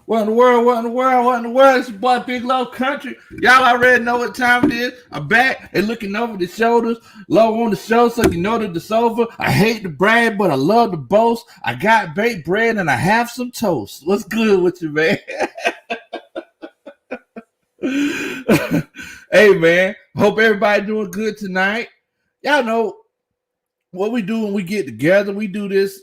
What in the world? What in the world? What in the world? It's your boy Big Low Country. Y'all already know what time it is. I'm back and looking over the shoulders. Low on the show, so you know that it's over. I hate the brag, but I love the boast. I got baked bread and I have some toast. What's good with you, man? Hey, man. Hope everybody doing good tonight. Y'all know what we do when we get together. We do this,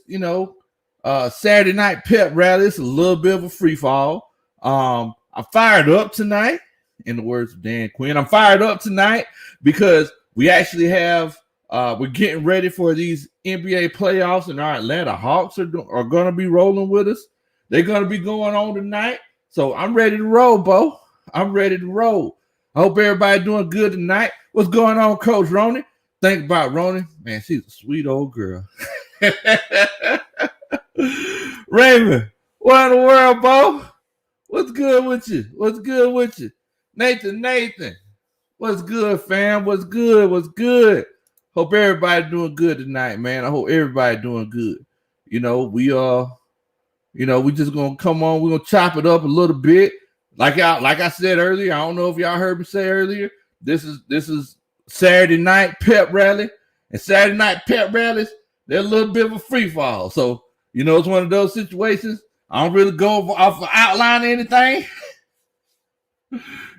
Saturday night pep rally. It's a little bit of a free fall. I'm fired up tonight, in the words of Dan Quinn. I'm fired up tonight because we actually have we're getting ready for these NBA playoffs, and our Atlanta Hawks are going to be rolling with us. They're going to be going on tonight, so I'm ready to roll, Bo. I'm ready to roll. I hope everybody doing good tonight. What's going on, Coach Ronnie? Think about Ronnie. Man, she's a sweet old girl. Raymond, what in the world, Bo? What's good with you? What's good with you? Nathan, what's good, fam? What's good? What's good? Hope everybody doing good tonight, man. I hope everybody doing good. We just gonna come on. We're gonna chop it up a little bit. Like I said earlier, I don't know if y'all heard me say earlier. This is Saturday night pep rally, and Saturday night pep rallies, they're a little bit of a free fall. So it's one of those situations. I don't really go off of outline anything.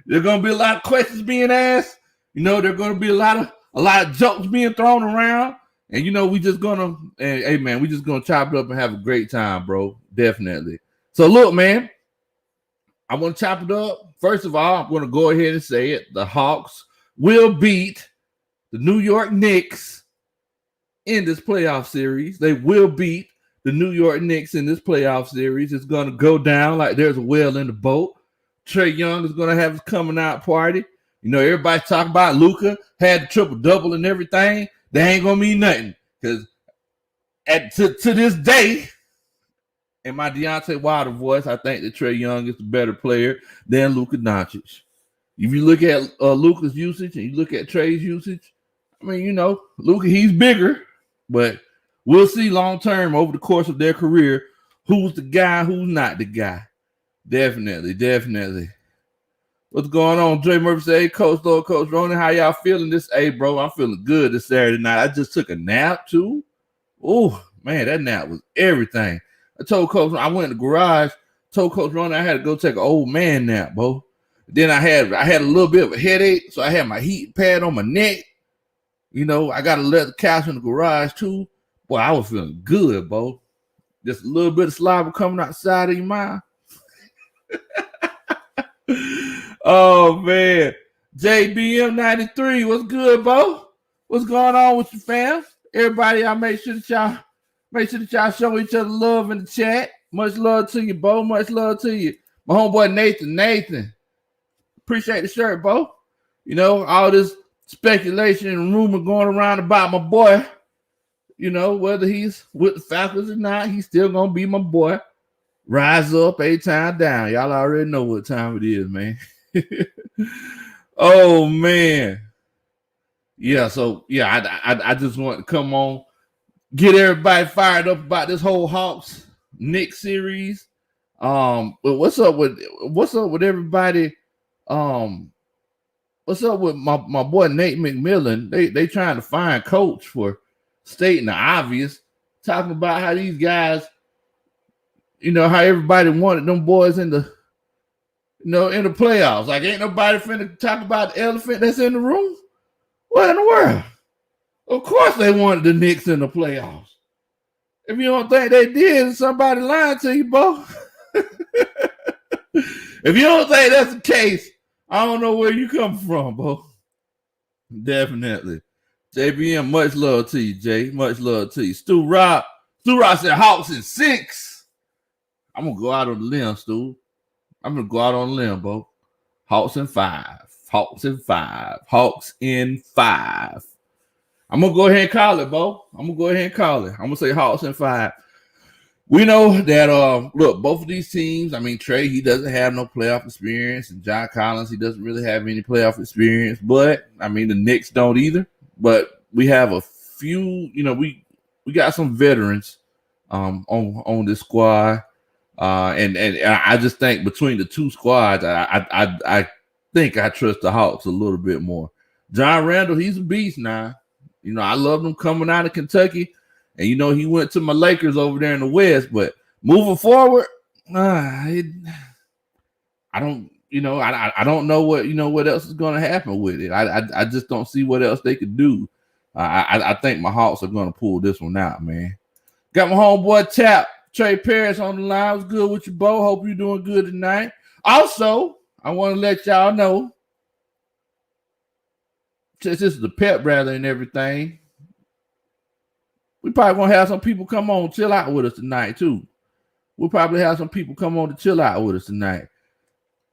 There's gonna be a lot of questions being asked. There's gonna be a lot of jokes being thrown around, and we just gonna, hey man, we just gonna chop it up and have a great time, bro. Definitely. So look, man, I want to chop it up. First of all, I'm going to go ahead and say it. The Hawks will beat the New York Knicks in this playoff series. They will beat the New York Knicks in this playoff series. It's going to go down like there's a whale in the boat. Trae Young is going to have his coming out party. Everybody talking about Luka had the triple-double and everything. They ain't going to mean nothing because to this day, in my Deontay Wilder voice, I think that Trae Young is the better player than Luka Doncic. If you look at Luka's usage and you look at Trae's usage, I mean, Luka, he's bigger, but we'll see long term over the course of their career who's the guy, who's not the guy. Definitely. What's going on? Dre Murphy said, hey, Coach Ronan, how y'all feeling this? Hey, bro, I'm feeling good this Saturday night. I just took a nap, too. Oh, man, that nap was everything. I told Coach, I went in the garage, told Coach Ronnie I had to go take an old man nap, bro. Then I had a little bit of a headache, so I had my heat pad on my neck. I got a leather couch in the garage, too. Boy, I was feeling good, bro. Just a little bit of saliva coming outside of your mind. Oh, man. JBM93, what's good, bro? What's going on with you, fam? Everybody, I make sure that y'all show each other love in the chat. Much love to you, Bo. Much love to you. My homeboy Nathan. Appreciate the shirt, Bo. All this speculation and rumor going around about my boy. Whether he's with the Falcons or not, he's still going to be my boy. Rise up, 8 time down. Y'all already know what time it is, man. Oh, man. Yeah, so, I just want to come on. Get everybody fired up about this whole Hawks Knicks series. But what's up with everybody? What's up with my boy Nate McMillan? They trying to find coach for stating the obvious, talking about how these guys, how everybody wanted them boys in the in the playoffs. Like ain't nobody finna talk about the elephant that's in the room. What in the world? Of course they wanted the Knicks in the playoffs. If you don't think they did, somebody lying to you, Bo. If you don't think that's the case, I don't know where you come from, Bo. Definitely. JBM, much love to you, Jay. Much love to you. Stu Rock said Hawks in 6. I'm going to go out on the limb, Stu. I'm going to go out on the limb, Bo. Hawks in 5. Hawks in 5. I'm going to go ahead and call it, Bo. I'm going to say Hawks in 5. We know that, look, both of these teams, I mean, Trae, he doesn't have no playoff experience, and John Collins, he doesn't really have any playoff experience, but, I mean, the Knicks don't either, but we have a few, we got some veterans on this squad. And I just think between the two squads, I think I trust the Hawks a little bit more. John Randall, he's a beast now. You know, I love him coming out of Kentucky, and you know he went to my Lakers over there in the West. But moving forward, I don't, you know, I don't know what else is going to happen with it. I just don't see what else they could do. I think my Hawks are going to pull this one out, man. Got my homeboy Tap Trey Paris on the line. What's good with you, Bo? Hope you're doing good tonight. Also, I want to let y'all know, since this is the pep rally and everything, we probably gonna have some people come on chill out with us tonight too. We'll probably have some people come on to chill out with us tonight.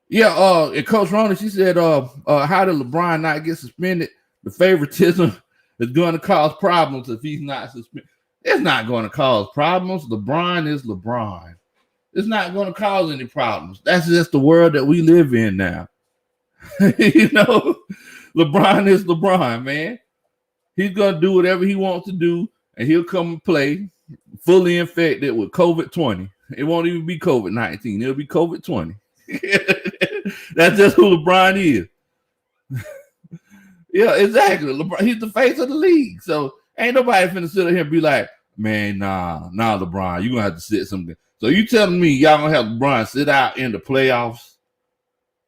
Yeah, and Coach Rona, she said, how did LeBron not get suspended? The favoritism is going to cause problems if he's not suspended. It's not going to cause problems. LeBron is LeBron. It's not going to cause any problems. That's just the world that we live in now. You know, LeBron is LeBron, man. He's going to do whatever he wants to do, and he'll come and play fully infected with COVID-20. It won't even be COVID-19. It'll be COVID-20. That's just who LeBron is. Yeah, exactly. LeBron, he's the face of the league. So ain't nobody finna sit here and be like, man, nah, LeBron, you're gonna have to sit something. So you telling me y'all gonna have LeBron sit out in the playoffs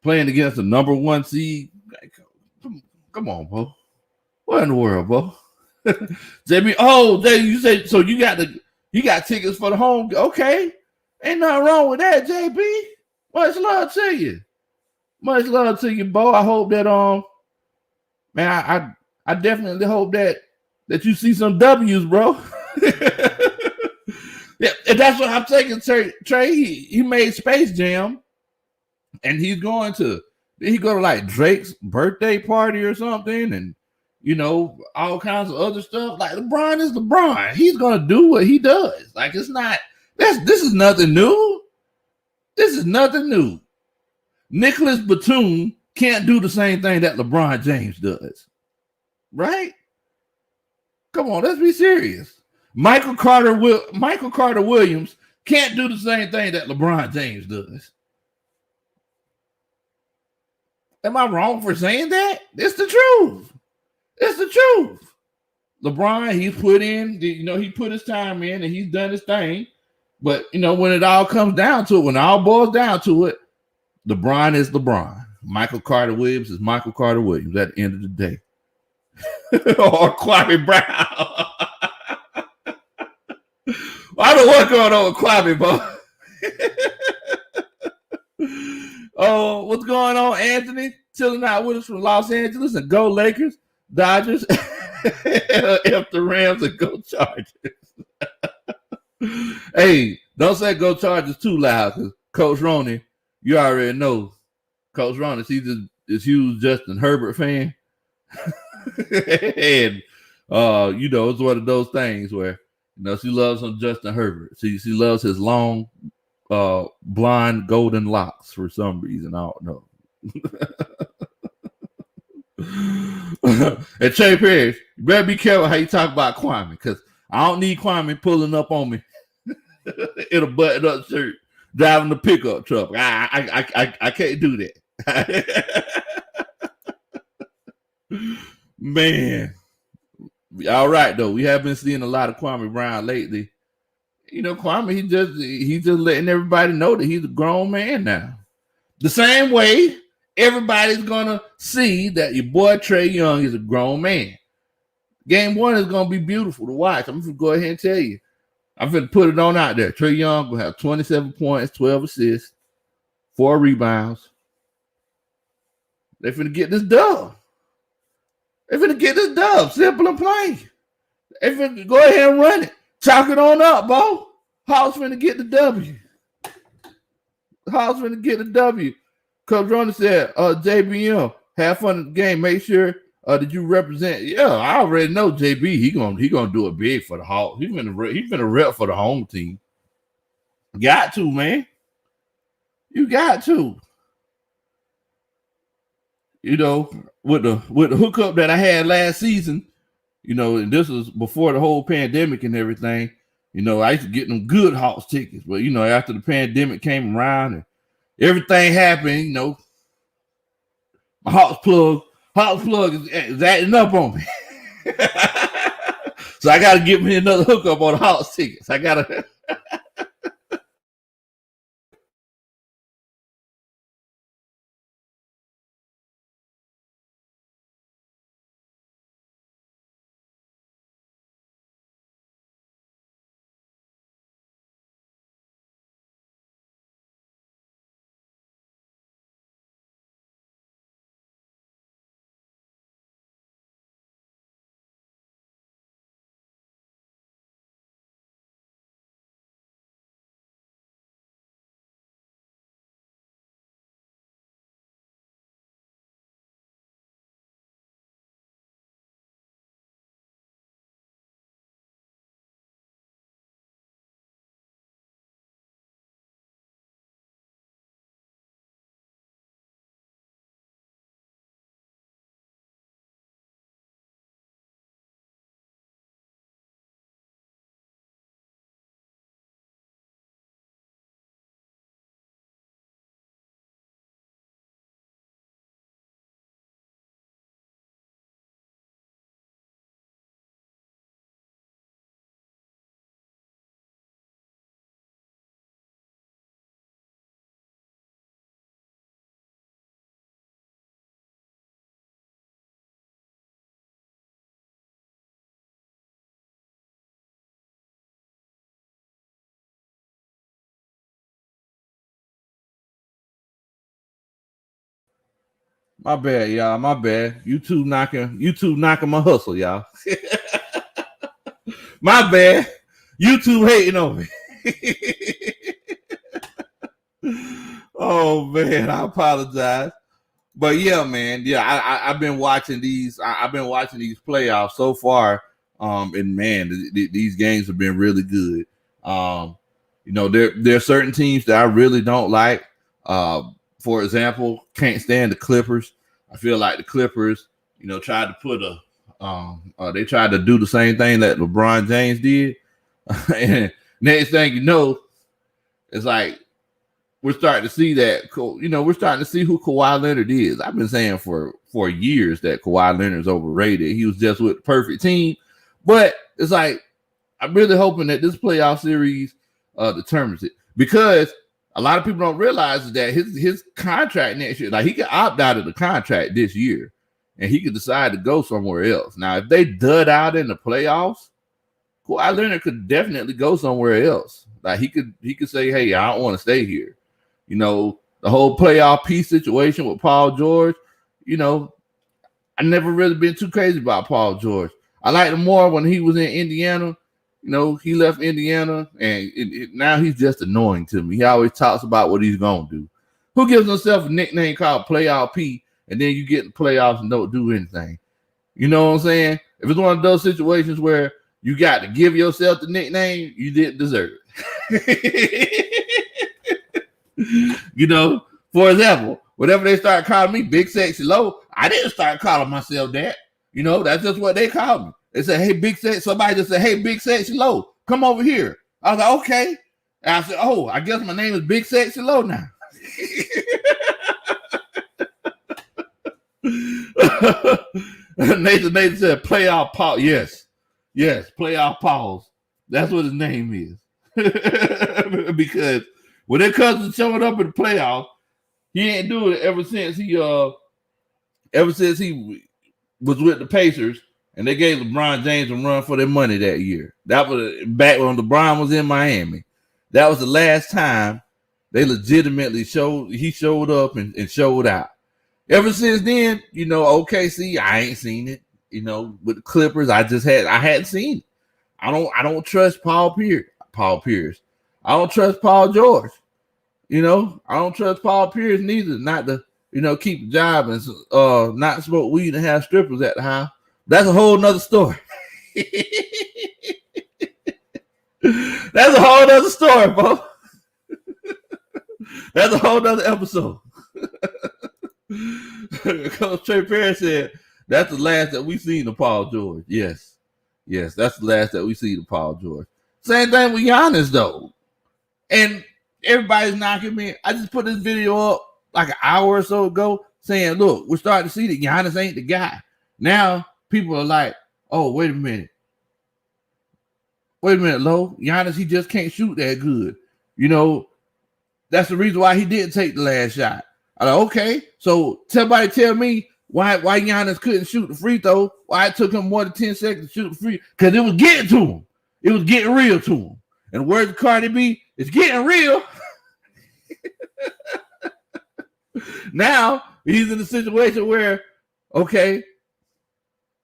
playing against the number one seed? Come on, bro. What in the world, bro? JB, you say so you got tickets for the home. Okay. Ain't nothing wrong with that, JB. Much love to you. Much love to you, Bo. I hope that man, I definitely hope that you see some W's, bro. Yeah, and that's what I'm taking. Trey, he made Space Jam, and he go to like Drake's birthday party or something, and you know all kinds of other stuff. Like LeBron is LeBron. He's gonna do what he does. Like it's not. This is nothing new. This is nothing new. Nicholas Batum can't do the same thing that LeBron James does. Right? Come on, let's be serious. Michael Carter Williams can't do the same thing that LeBron James does. Am I wrong for saying that? It's the truth. It's the truth. LeBron, he put his time in and he's done his thing. But, when it all comes down to it, when it all boils down to it, LeBron is LeBron. Michael Carter Williams is Michael Carter Williams at the end of the day. Or Kwame Brown. I don't know what's going on with Kwame, bro. Oh, what's going on, Anthony? Chilling out with us from Los Angeles, and go Lakers, Dodgers, F the Rams, and go Chargers. Hey, don't say go Chargers too loud, because Coach Roney, you already know. Coach Roney, he's this huge Justin Herbert fan. And it's one of those things where she loves some Justin Herbert. She loves his long blonde golden locks for some reason. I don't know. And Trey Parrish, you better be careful how you talk about Kwame, because I don't need Kwame pulling up on me in a button up shirt driving the pickup truck. I can't do that. Man, all right though. We have been seeing a lot of Kwame Brown lately. Kwame, he's just letting everybody know that he's a grown man now. The same way everybody's gonna see that your boy Trae Young is a grown man. Game 1 is gonna be beautiful to watch. I'm gonna go ahead and tell you. I'm gonna put it on out there. Trae Young will have 27 points, 12 assists, 4 rebounds. They're finna get this dub. Simple and plain. They're finna go ahead and run it. Chalk it on up, Bo. Hawks finna get the W. Coach Ronald said, JBM, have fun in the game. Make sure that you represent. Yeah, I already know JB. He gonna do it big for the Hawks. He's gonna rep for the home team. Got to, man. You got to. With the hookup that I had last season, and this was before the whole pandemic and everything. You know, I used to get them good Hawks tickets, but you know, after the pandemic came around and everything happened, you know, my Hawks plug is acting up on me. So I got to get me another hookup on the Hawks tickets. I got to. My bad, y'all. My bad. YouTube knocking my hustle, y'all. My bad. YouTube hating on me. Oh man, I apologize. But yeah, man, yeah, I've been watching these. I've been watching these playoffs so far, and man, these games have been really good. You know, there are certain teams that I really don't like. For example, can't stand the Clippers. I feel like the Clippers, you know, tried to put they tried to do the same thing that LeBron James did, and next thing you know, it's like we're starting to see that, you know, we're starting to see who Kawhi Leonard is. I've been saying for years that Kawhi Leonard's overrated. He was just with the perfect team. But it's like, I'm really hoping that this playoff series determines it, because a lot of people don't realize that his contract next year, like he could opt out of the contract this year and he could decide to go somewhere else. Now, if they dud out in the playoffs, Kawhi Leonard could definitely go somewhere else. Like he could say, hey, I don't want to stay here. You know, the whole playoff peace situation with Paul George, you know, I never really been too crazy about Paul George. I liked him more when he was in Indiana. You know, he left Indiana, and now he's just annoying to me. He always talks about what he's going to do. Who gives himself a nickname called Playoff P, and then you get in the playoffs and don't do anything? You know what I'm saying? If it's one of those situations where you got to give yourself the nickname, you didn't deserve it. You know, for example, whenever they start calling me Big Sexy Low, I didn't start calling myself that. You know, that's just what they called me. They said, hey, Big Sexy. Somebody just said, hey, Big Sexy Low, come over here. I was like, okay. And I said, oh, I guess my name is Big Sexy Low now. Nathan said, playoff Paul. Yes, playoff Pauls. That's what his name is. Because when it comes to showing up in the playoffs, he ain't doing it ever since he was with the Pacers and they gave LeBron James a run for their money that year. That was back when LeBron was in Miami. That was the last time they legitimately showed up and showed out. Ever since then, you know, OKC, I ain't seen it. You know, with the Clippers, I hadn't seen it. I don't trust Paul Pierce. I don't trust Paul George. You know, I don't trust Paul Pierce neither, not to, you know, keep a job and not smoke weed and have strippers at the house. That's a whole nother story. That's a whole nother story, folks. That's a whole nother episode. Coach Trey Perry said, that's the last that we seen of Paul George. Yes, that's the last that we see of Paul George. Same thing with Giannis, though. And everybody's knocking me. I just put this video up like an hour or so ago saying, look, we're starting to see that Giannis ain't the guy. Now people are like, oh, wait a minute. Wait a minute, Lo. Giannis, he just can't shoot that good. You know, that's the reason why he didn't take the last shot. I'm like, okay, so somebody tell me why Giannis couldn't shoot the free throw, why it took him more than 10 seconds to shoot the free, because it was getting to him. It was getting real to him. And the words of Cardi B, it's getting real. Now, he's in a situation where, okay,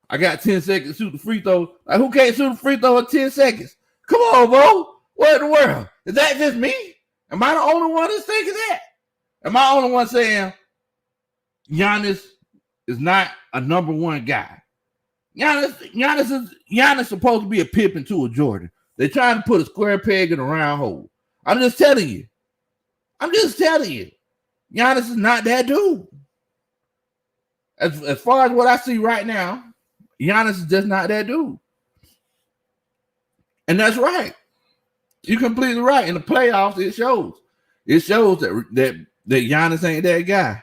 I got 10 seconds to shoot the free throw. Like, who can't shoot a free throw in 10 seconds? Come on, bro. What in the world? Is that just me? Am I the only one that's thinking that? Am I the only one saying Giannis is not a number one guy? Giannis is supposed to be a Pippen to a Jordan. They're trying to put a square peg in a round hole. I'm just telling you. Giannis is not that dude. As far as what I see right now, Giannis is just not that dude. And that's right. You're completely right. In the playoffs, it shows. It shows that Giannis ain't that guy.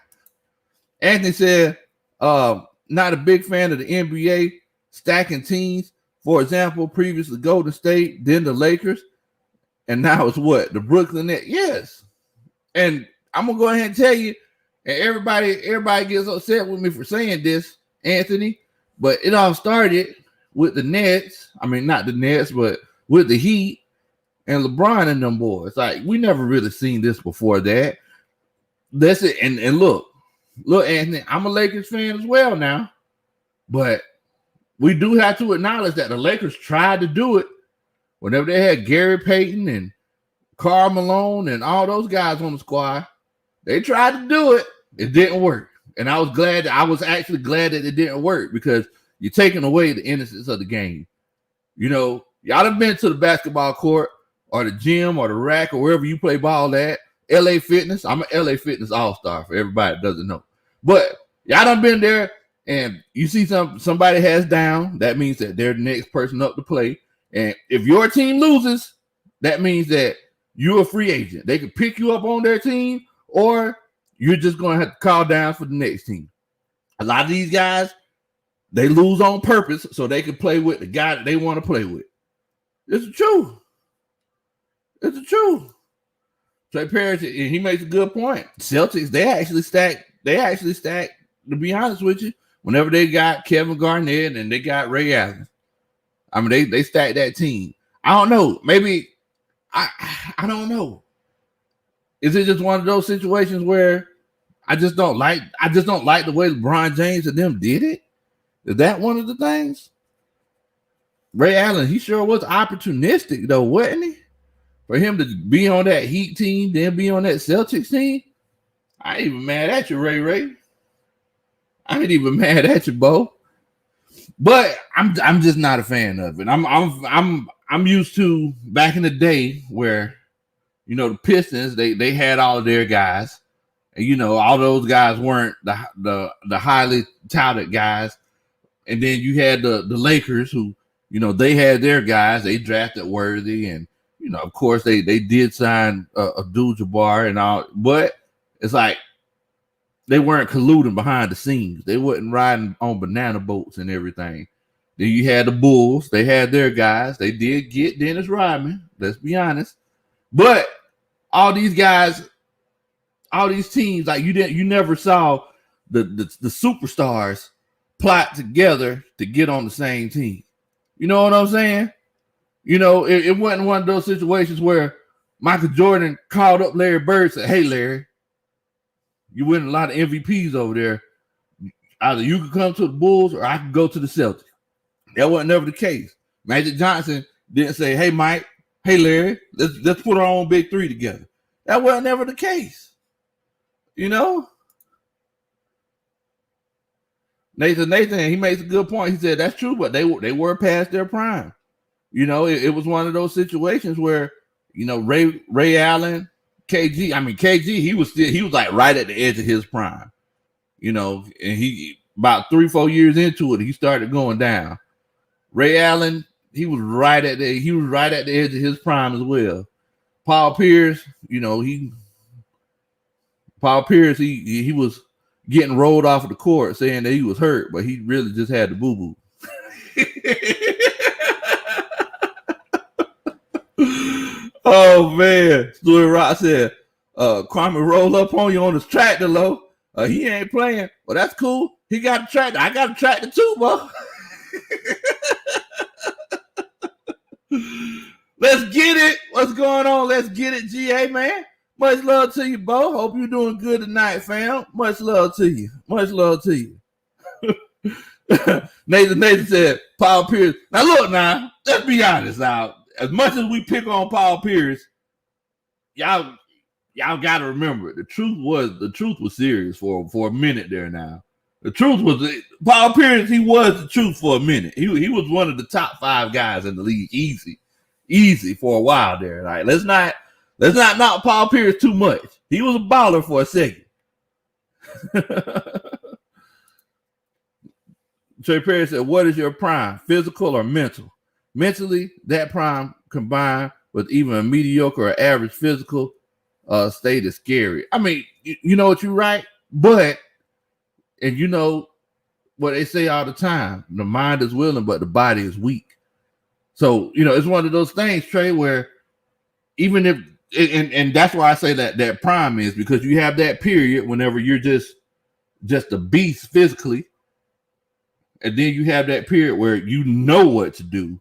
Anthony said, not a big fan of the NBA stacking teams. For example, previously Golden State, then the Lakers, and now it's what? The Brooklyn Nets. Yes. And I'm going to go ahead and tell you, and everybody gets upset with me for saying this, Anthony, but it all started with the Nets. I mean, not the Nets, but with the Heat and LeBron and them boys. Like, we never really seen this before that. That's it. And look, Anthony, I'm a Lakers fan as well now, but we do have to acknowledge that the Lakers tried to do it whenever they had Gary Payton and Karl Malone and all those guys on the squad. They tried to do it. It didn't work. And I was actually glad that it didn't work, because you're taking away the innocence of the game. You know, y'all have been to the basketball court or the gym or the rack or wherever you play ball at. LA Fitness. I'm an LA Fitness all-star for everybody that doesn't know. But y'all done been there, and you see somebody has down, that means that they're the next person up to play. And if your team loses, that means that you're a free agent. They can pick you up on their team, or you're just going to have to call down for the next team. A lot of these guys, they lose on purpose so they can play with the guy that they want to play with. It's the truth. It's the truth. Trey Parrish, he makes a good point. Celtics, they actually stacked, to be honest with you, whenever they got Kevin Garnett and they got Ray Allen. I mean, they stacked that team. I don't know. Maybe, I don't know. Is it just one of those situations where I just don't like the way LeBron James and them did it? Is that one of the things? Ray Allen, he sure was opportunistic though, wasn't he? For him to be on that Heat team, then be on that Celtics team. I ain't even mad at you, Ray. I ain't even mad at you, Bo. But I'm just not a fan of it. I'm used to back in the day where, you know, the Pistons, they had all of their guys, and you know, all those guys weren't the highly touted guys. And then you had the Lakers, who, you know, they had their guys. They drafted Worthy, and you know, of course, they did sign Abdul-Jabbar and all, but it's like they weren't colluding behind the scenes. They wasn't riding on banana boats and everything. Then you had the Bulls. They had their guys. They did get Dennis Rodman. Let's be honest. But all these guys, all these teams, like you never saw the superstars plot together to get on the same team. You know what I'm saying? You know, it wasn't one of those situations where Michael Jordan called up Larry Bird and said, "Hey, Larry, you win a lot of MVPs over there. Either you can come to the Bulls or I can go to the Celtics." That wasn't never the case. Magic Johnson didn't say, "Hey, Mike, hey, Larry, let's put our own big three together." That wasn't never the case. You know? Nathan, he makes a good point. He said, that's true, but they were past their prime. You know, it was one of those situations where, you know, Ray Allen, KG, he was like right at the edge of his prime. You know, and he about 3-4 years into it, he started going down. Ray Allen, he was right at the edge of his prime as well. Paul Pierce, you know, he was getting rolled off of the court saying that he was hurt, but he really just had the boo-boo. Oh man, Stuart Rock said, Kwame roll up on you on his tractor, low. He ain't playing. Well, that's cool. He got a tractor. I got a tractor too, bro. Let's get it. What's going on? Let's get it, GA, man. Much love to you, Bo. Hope you're doing good tonight, fam. Much love to you. Much love to you. Nathan said, Paul Pierce. Now, look, now, let's be honest. Now, as much as we pick on Paul Pierce, y'all got to remember, the truth was serious for a minute there now. The truth was, Paul Pierce, he was the truth for a minute. He was one of the top 5 guys in the league, easy for a while there. Like, let's not knock Paul Pierce too much. He was a baller for a second. Trey Perry said, what is your prime, physical or mental? Mentally, that prime combined with even a mediocre or average physical state is scary. I mean, you know what, you're right, but, and you know what they say all the time, the mind is willing, but the body is weak. So, you know, it's one of those things, Trey, where even if, and that's why I say that prime is, because you have that period whenever you're just a beast physically, and then you have that period where you know what to do.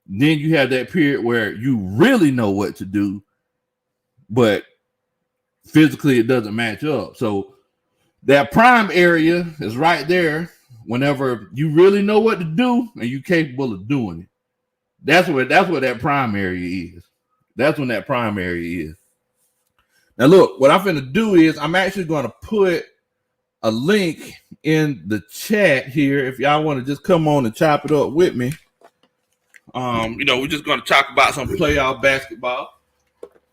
Then you have that period where you really know what to do, but physically it doesn't match up. So that prime area is right there whenever you really know what to do and you're capable of doing it. That's what that prime area is. That's when that prime area is. Now look, what I'm finna do is I'm actually going to put a link in the chat here if y'all want to just come on and chop it up with me. You know, we're just going to talk about some playoff basketball.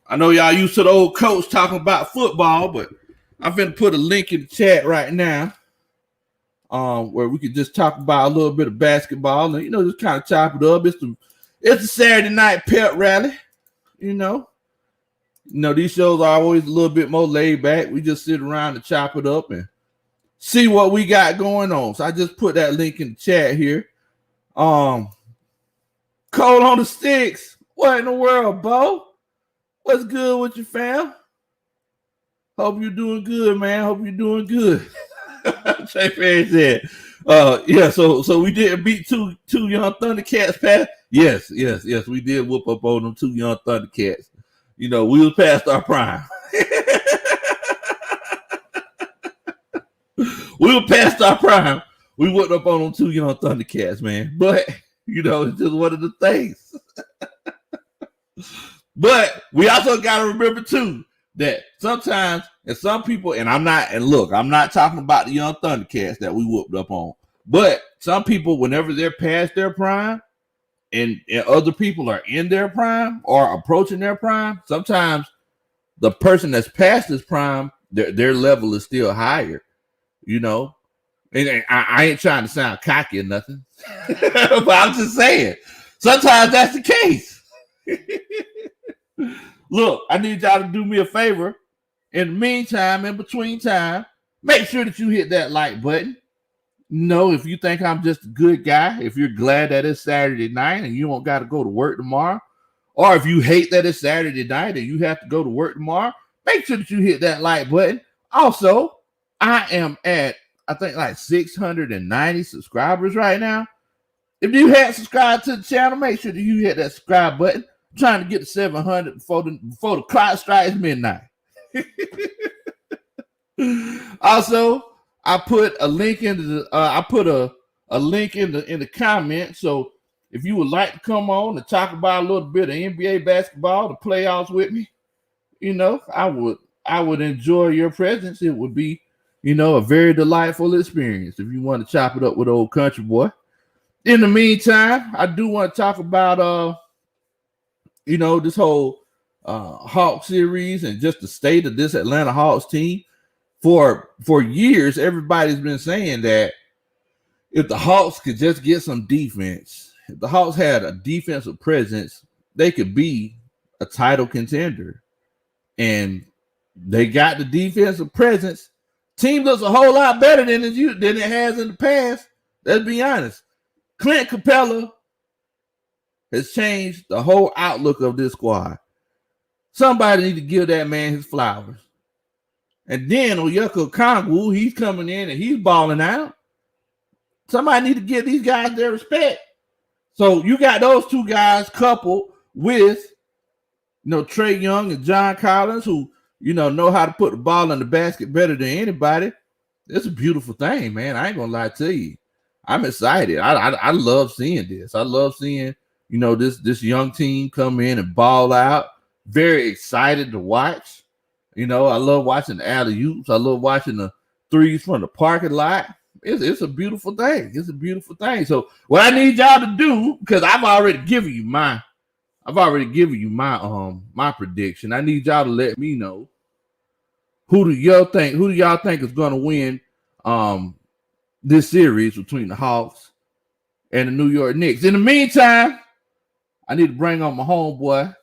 I know y'all used to the old coach talking about football, but I'm going to put a link in the chat right now where we could just talk about a little bit of basketball and, you know, just kind of chop it up. It's a Saturday night pep rally, you know. You know, these shows are always a little bit more laid back. We just sit around and chop it up and see what we got going on. So I just put that link in the chat here. Cold on the sticks. What in the world, Bo? What's good with you, fam? Hope you're doing good, man. Hope you're doing good. Trey Perry said, yeah, so we didn't beat two young Thundercats, Pat. Yes, we did whoop up on them 2 young Thundercats. You know, we was past our prime. We were past our prime. We whooped up on them 2 young Thundercats, man. But you know, it's just one of the things. But we also got to remember, too, that sometimes, and some people, and I'm not talking about the young Thundercats that we whooped up on, but some people, whenever they're past their prime and other people are in their prime or approaching their prime, sometimes the person that's past his prime, their level is still higher, you know? And I ain't trying to sound cocky or nothing, but I'm just saying, sometimes that's the case. Look, I need y'all to do me a favor. In the meantime, in between time, make sure that you hit that like button. You know, if you think I'm just a good guy, if you're glad that it's Saturday night and you don't got to go to work tomorrow, or if you hate that it's Saturday night and you have to go to work tomorrow, make sure that you hit that like button. Also, I am at, I think, like 690 subscribers right now. If you hadn't subscribed to the channel, make sure that you hit that subscribe button. I'm trying to get to 700 before the clock strikes midnight. Also, I put a link in the link in the comments. So if you would like to come on and talk about a little bit of NBA basketball, the playoffs with me, you know, I would enjoy your presence. It would be, you know, a very delightful experience if you want to chop it up with old country boy. In the meantime, I do want to talk about you know, this whole Hawk series and just the state of this Atlanta Hawks team. For years, everybody's been saying that if the Hawks could just get some defense, if the Hawks had a defensive presence, they could be a title contender. And they got the defensive presence. Team looks a whole lot better than it has in the past. Let's be honest. Clint Capella has changed the whole outlook of this squad. Somebody need to give that man his flowers. And then Onyeka Okongwu, he's coming in and he's balling out. Somebody need to give these guys their respect. So you got those two guys coupled with, Trae Young and John Collins, who, know how to put the ball in the basket better than anybody. It's a beautiful thing, man. I ain't gonna lie to you. I'm excited. I love seeing this. I love seeing, this young team come in and ball out. Very excited to watch. I love watching the alley-oops. I love watching the threes from the parking lot. It's a beautiful thing. It's a beautiful thing. So what I need y'all to do, because I've already given you my my prediction. I need y'all to let me know who do y'all think is going to win this series between the Hawks and the New York Knicks. In the meantime, I need to bring on my homeboy,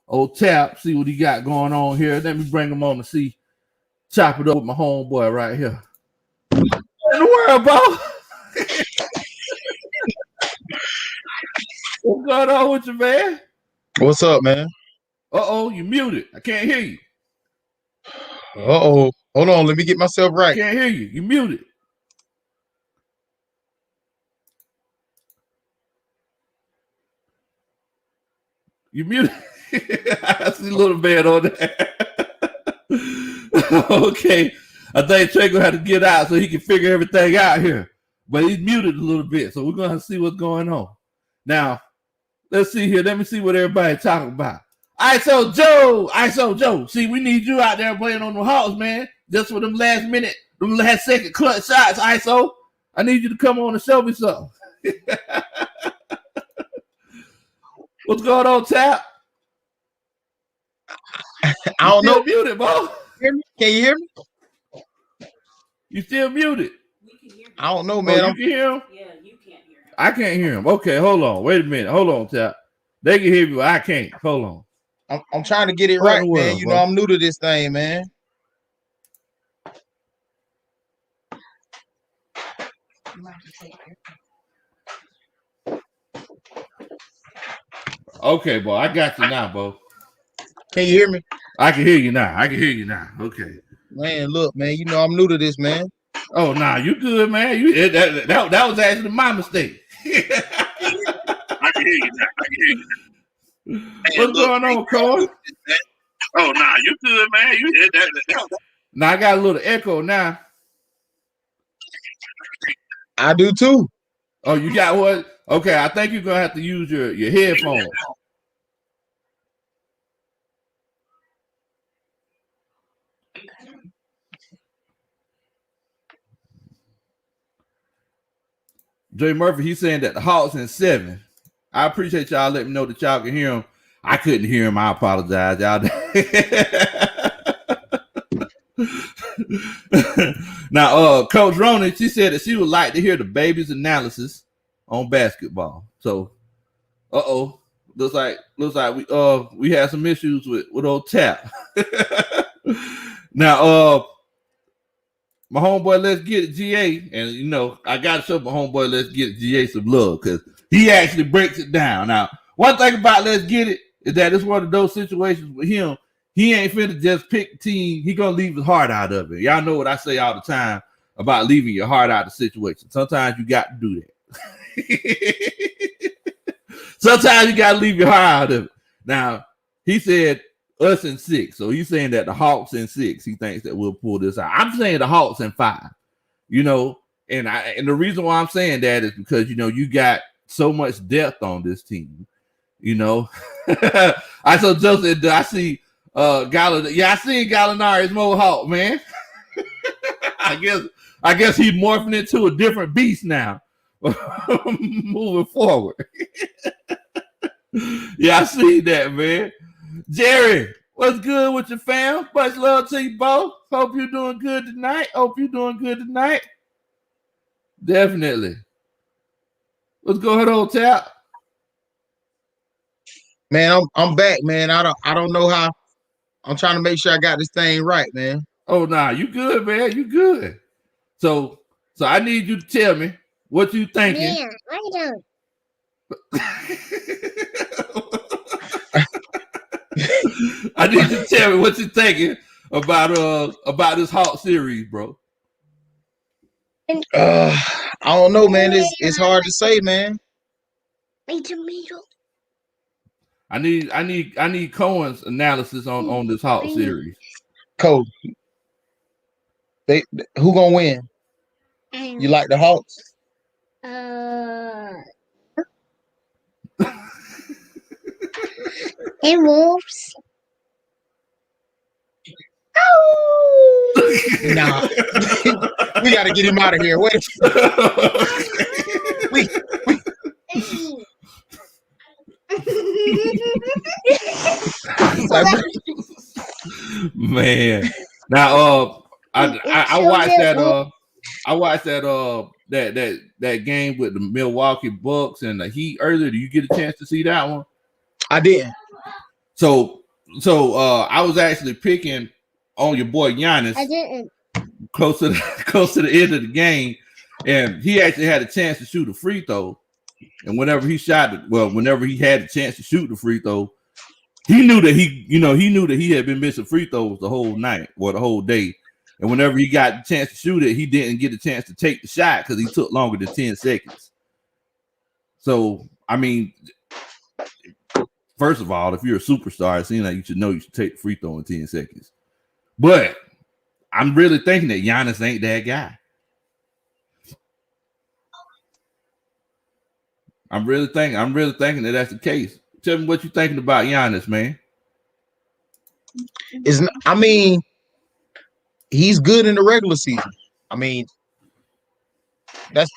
Old Tap, see what he got going on here. Let me bring him on to chop it up with my homeboy right here. What in the world, bro? What's going on with you, man? What's up, man? Uh-oh, you muted. I can't hear you. Uh-oh. Hold on, let me get myself right. I can't hear you. You muted. You muted. I see a little bad on that. Okay. I think Trey gonna have to get out so he can figure everything out here. But he's muted a little bit, so we're gonna see what's going on. Now, let's see here. Let me see what everybody's talking about. ISO Joe. See, we need you out there playing on the Hawks, man. Just for them last second clutch shots, ISO. I need you to come on and show me something. What's going on, Tap? I don't know. Muted, bro. Can you hear me? You still muted. We can hear him. I don't know, man. You can hear him? Yeah, you can't hear him. I can't hear him. Okay, hold on. Wait a minute. Hold on, Tap. They can hear you. I can't. Hold on. I'm trying to get it right, man. You know, I'm new to this thing, man. Okay, boy. I got you now, bro. Can you hear me? I can hear you now. Okay. Man, look, man. You know, I'm new to this, man. Oh, nah, you good, man. That was actually my mistake. I can hear you now. Man, what's going on, Cole? Oh, nah, you good, man. You hear that? Now I got a little echo now. I do too. Oh, you got what? Okay, I think you're gonna have to use your headphones. Jay Murphy, he's saying that the Hawks in 7. I appreciate y'all letting me know that y'all can hear him. I couldn't hear him. I apologize, y'all. Now, Coach Ronan, she said that she would like to hear the baby's analysis on basketball. So, looks like we had some issues with old Tap. Now, my homeboy, let's get it, GA, and I gotta show my homeboy, let's get it, GA some love because he actually breaks it down. Now, one thing about let's get it is that it's one of those situations with him. He ain't finna just pick the team. He gonna leave his heart out of it. Y'all know what I say all the time about leaving your heart out of the situation. Sometimes you got to do that. Sometimes you got to leave your heart out of it. Now, he said us in 6. So he's saying that the Hawks in 6, he thinks that we'll pull this out. I'm saying the Hawks in 5, and the reason why I'm saying that is because, you got so much depth on this team, I saw Joseph, I see Gallinari. Yeah, I seen Gallinari's Mohawk, man. I guess he's morphing into a different beast now. Moving forward. Yeah, I see that, man. Jerry, what's good with your fam? Much love to you both. Hope you're doing good tonight. Definitely. What's going on, Tap? Man, I'm back, man. I don't know how. I'm trying to make sure I got this thing right, man. Oh, nah, you good, man. You good. So I need you to tell me what you thinking. Yeah, I don't. I need you to tell me what you're thinking about this Hawk series, bro. I don't know, man. It's hard to say, man. I need Cohen's analysis on this Hawk series. Cole, who gonna win? You like the Hawks? And Wolves. Nah, we gotta get him out of here. Wait. Man, now I watched that that game with the Milwaukee Bucks and the Heat earlier. Do you get a chance to see that one? I didn't. So I was actually picking on your boy Giannis. I didn't. Close to the end of the game, and he actually had a chance to shoot a free throw. And whenever he had a chance to shoot the free throw, he knew that he had been missing free throws the whole night or the whole day. And whenever he got a chance to shoot it, he didn't get a chance to take the shot because he took longer than 10 seconds. So, I mean, first of all, if you're a superstar, it seems like you should take the free throw in 10 seconds. But I'm really thinking that Giannis ain't that guy. I'm really thinking that that's the case. Tell me what you're thinking about Giannis, man. He's good in the regular season. I mean, that's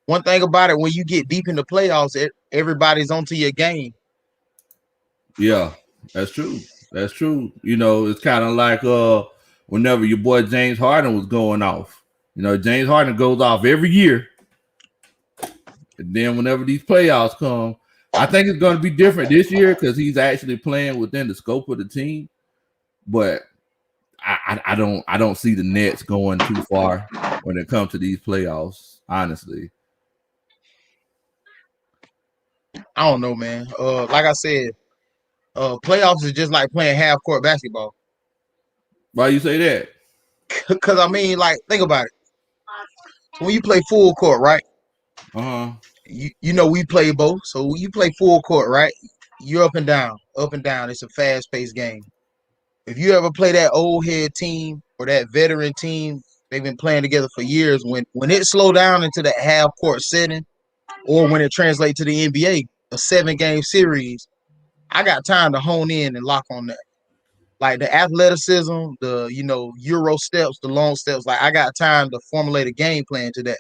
one thing about it. When you get deep in the playoffs, everybody's onto your game. Yeah, that's true. That's true. You know, it's kind of like whenever your boy James Harden was going off. You know, James Harden goes off every year. And then whenever these playoffs come, I think it's going to be different this year because he's actually playing within the scope of the team. But I don't see the Nets going too far when it comes to these playoffs, honestly. I don't know, man. Like I said, playoffs is just like playing half court basketball. Why you say that? Because I mean, like, think about it. When you play full court, right? You know we play both. So when you play full court, right? You're up and down, up and down. It's a fast-paced game. If you ever play that old head team or that veteran team, they've been playing together for years. When it slow down into that half court setting, or when it translates to the NBA, a 7-game series, I got time to hone in and lock on that. Like the athleticism, the Euro steps, the long steps. Like I got time to formulate a game plan to that.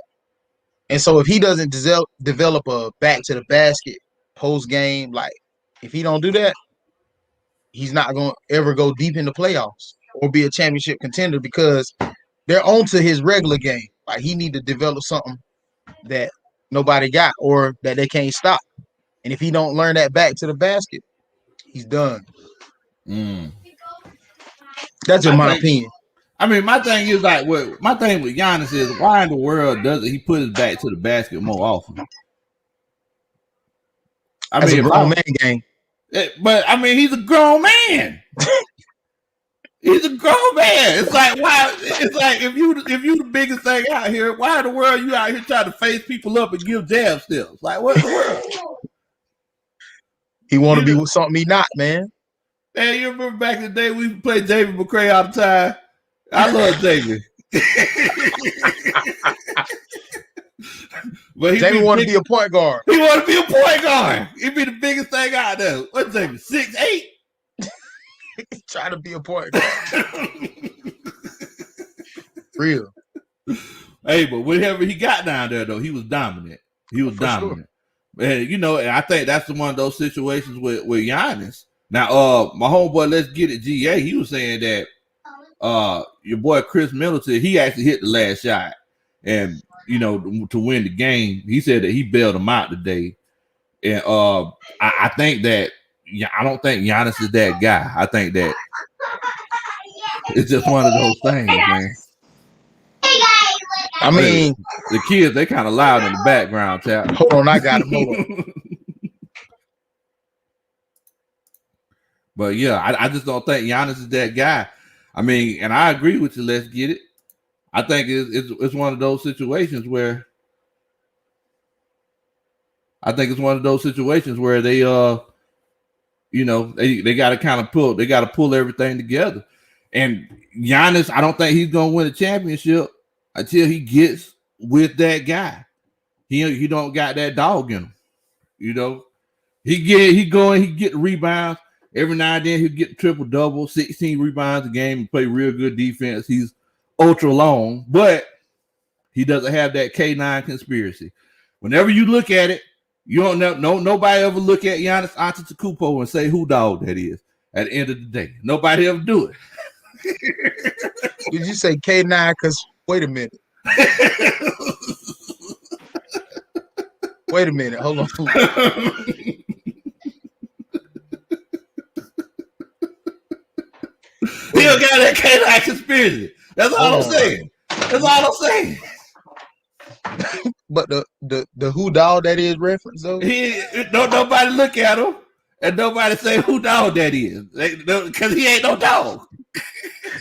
And so if he doesn't develop a back to the basket post game, like if he don't do that, he's not going to ever go deep in the playoffs or be a championship contender because they're on to his regular game. Like he need to develop something that nobody got or that they can't stop. And if he don't learn that back to the basket, he's done. That's just my opinion. I mean, my thing is like my thing with Giannis is why in the world doesn't he put his back to the basket more often? That's a grown man game. But I mean, he's a grown man. He's a grown man. It's like why? It's like if you the biggest thing out here, why in the world you out here trying to face people up and give jab steps? Like what in the world? He want to be with something he not, man. Man, you remember back in the day we played David McCray all the time. I love David. But David want to be a point guard. He want to be a point guard. He'd be the biggest thing out there. What's David? 6'8"? Trying to be a point guard. Real. Hey, but whenever he got down there, though, he was dominant. He was dominant. Sure. And, and I think that's one of those situations with Giannis. Now, my homeboy, let's get it, GA. He was saying that your boy Chris Middleton, he actually hit the last shot. And you know, to win the game. He said that he bailed him out today. And I think that I don't think Giannis is that guy. I think that it's just one of those things, man. I mean, the kids, they kind of loud in the background, Tap. Hold on, I got him. Hold on. But yeah, I just don't think Giannis is that guy. I mean, and I agree with you. Let's get it. I think it's one of those situations where they you know, they got to kind of pull everything together. And Giannis, I don't think he's gonna win a championship until he gets with that guy. He don't got that dog in him. You know, he get rebounds every now and then. He'll get triple double, 16 rebounds a game, and play real good defense. He's ultra long, but he doesn't have that K9 conspiracy. Whenever you look at it, you don't know. Nobody ever look at Giannis Antetokounmpo and say who dog that is. At the end of the day, nobody ever do it. Did you say K9? Because wait a minute. Wait a minute. Hold on. He don't got that K9 conspiracy. That's all I'm saying. That's all I'm saying. But the who dog that is reference though? Don't nobody look at him and nobody say who dog that is. Because he ain't no dog.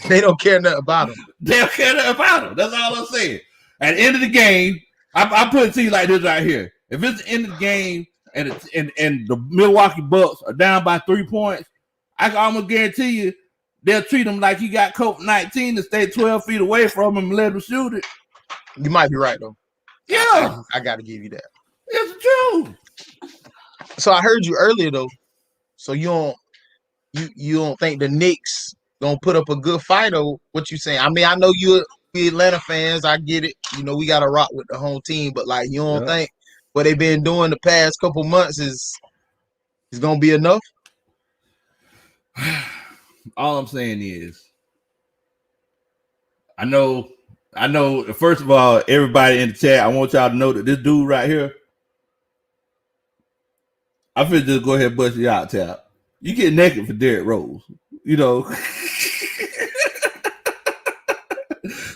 They don't care nothing about him. They don't care nothing about him. That's all I'm saying. At the end of the game, I put it to you like this right here. If it's the end of the game and the Milwaukee Bucks are down by 3 points, I can almost guarantee you they'll treat him like he got COVID-19 and stay 12 feet away from him and let him shoot it. You might be right though. Yeah, I got to give you that. It's true. So I heard you earlier though. So you don't think the Knicks gonna put up a good fight, or what you saying? I mean, I know you're Atlanta fans. I get it. You know, we got to rock with the home team, but like, you don't think what they've been doing the past couple months is gonna be enough? All I'm saying is, I know. First of all, everybody in the chat, I want y'all to know that this dude right here, I feel just go ahead and bust you out, Tap. You get naked for Derrick Rose, you know.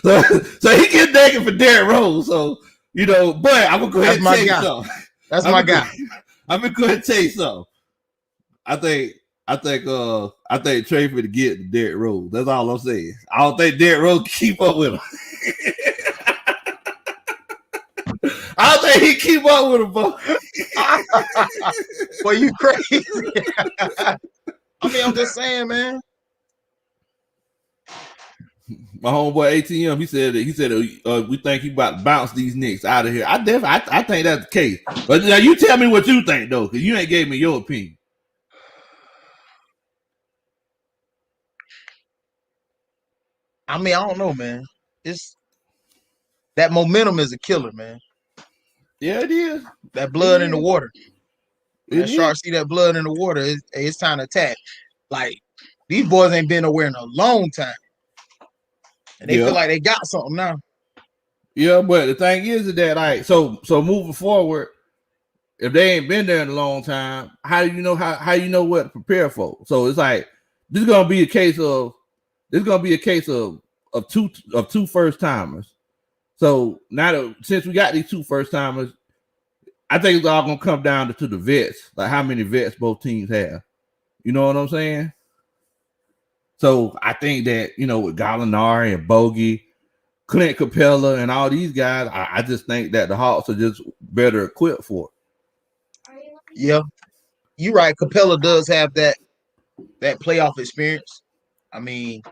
so he get naked for Derrick Rose, so you know. But I'm gonna go ahead and tell you something. That's my guy. I'm gonna go ahead and tell you something. I think Trey finna get Derrick Rose. That's all I'm saying. I don't think Derrick Rose can keep up with him. I don't think he keep up with him, bro. Boy, you crazy. I mean, I'm just saying, man. My homeboy ATM, he said we think he about to bounce these Knicks out of here. I think that's the case. But now you tell me what you think though, because you ain't gave me your opinion. I mean, I don't know, man. It's that momentum is a killer, man. Yeah, it is. That blood in the water. That Shark see that blood in the water. It's time to attack. Like, these boys ain't been nowhere in a long time. And they feel like they got something now. Yeah, but the thing is that, like, so moving forward, if they ain't been there in a long time, how do you know how you know what to prepare for? So it's like this is gonna be a case of two first timers. So now that since we got these two first timers, I think it's all gonna come down to the vets, like how many vets both teams have. You know what I'm saying? So I think that, you know, with Gallinari and Bogey, Clint Capella, and all these guys, I just think that the Hawks are just better equipped for it. Yeah, you're right. Capella does have that playoff experience. I mean,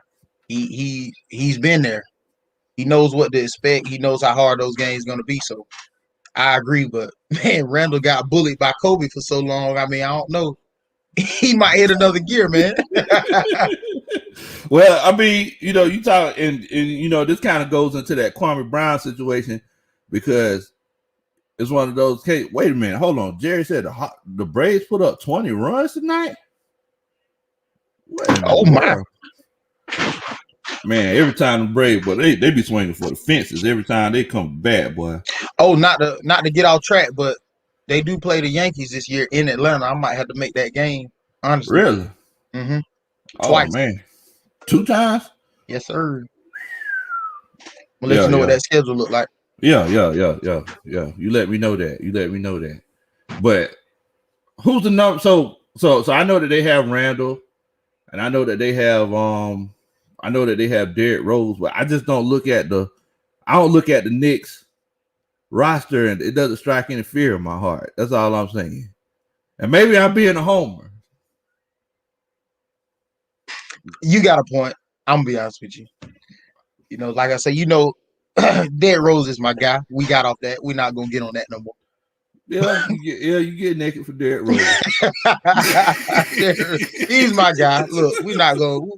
he's been there. He knows what to expect. He knows how hard those games are going to be. So I agree. But man, Randall got bullied by Kobe for so long. I mean, I don't know. He might hit another gear, man. Well, I mean, you know, you talk, and you know, this kind of goes into that Kwame Brown situation because it's one of those cases. Wait a minute, hold on. Jerry said the Braves put up 20 runs tonight. Oh my! Man, every time the Braves, but they be swinging for the fences every time they come back, boy. Oh, not to get off track, but they do play the Yankees this year in Atlanta. I might have to make that game. Honestly, Really? Mm-hmm. Oh Twice. man, 2 times? Yes, sir. We'll let you know what that schedule look like. Yeah. You let me know that. But who's the number? So I know that they have Randall, and I know that they have Derrick Rose, but I just don't look at the Knicks roster, and it doesn't strike any fear in my heart. That's all I'm saying. And maybe I'm being a homer. You got a point. I'm gonna be honest with you. You know, like I said, Derrick Rose is my guy. We got off that. We're not gonna get on that no more. Yeah, you get naked for Derrick Rose. He's my guy. Look, we're not going.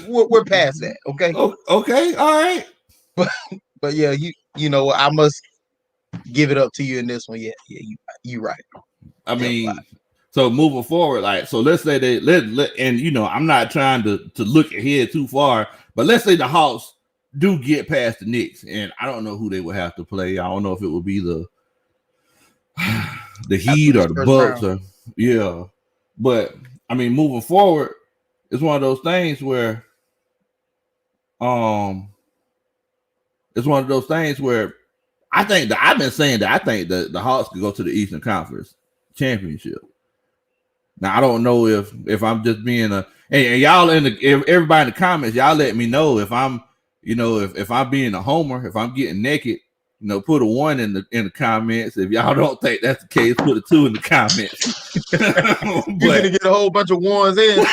We're past that. Okay. Okay. All right. But yeah, you know, I must give it up to you in this one. Yeah, you right. I mean, so moving forward, like, so let's say they let and you know, I'm not trying to look ahead too far, but let's say the Hawks do get past the Knicks, and I don't know who they would have to play. I don't know if it would be the Heat or the Bucks or but I mean, moving forward, it's one of those things where I think that I've been saying that I think that the Hawks could go to the Eastern Conference Championship. Now I don't know if I'm just being and y'all everybody in the comments, y'all let me know if I'm, you know, if I'm being a homer, if I'm getting naked, you know, put a 1 in the comments. If y'all don't think that's the case, put a 2 in the comments. You're gonna get a whole bunch of 1s in.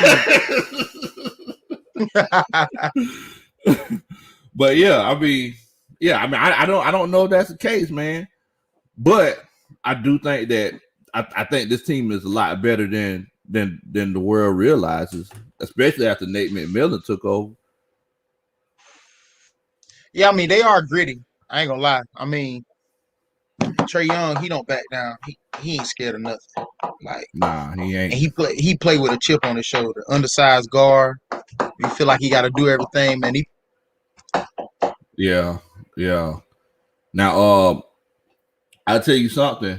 But I mean, I don't know if that's the case, man. But I do think that I think this team is a lot better than the world realizes, especially after Nate McMillan took over. Yeah, I mean, they are gritty. I ain't gonna lie. I mean, Trae Young, he don't back down. He ain't scared of nothing. Like, nah, he ain't. And he play with a chip on his shoulder. Undersized guard. You feel like he got to do everything, man. Yeah. Now, I'll tell you something.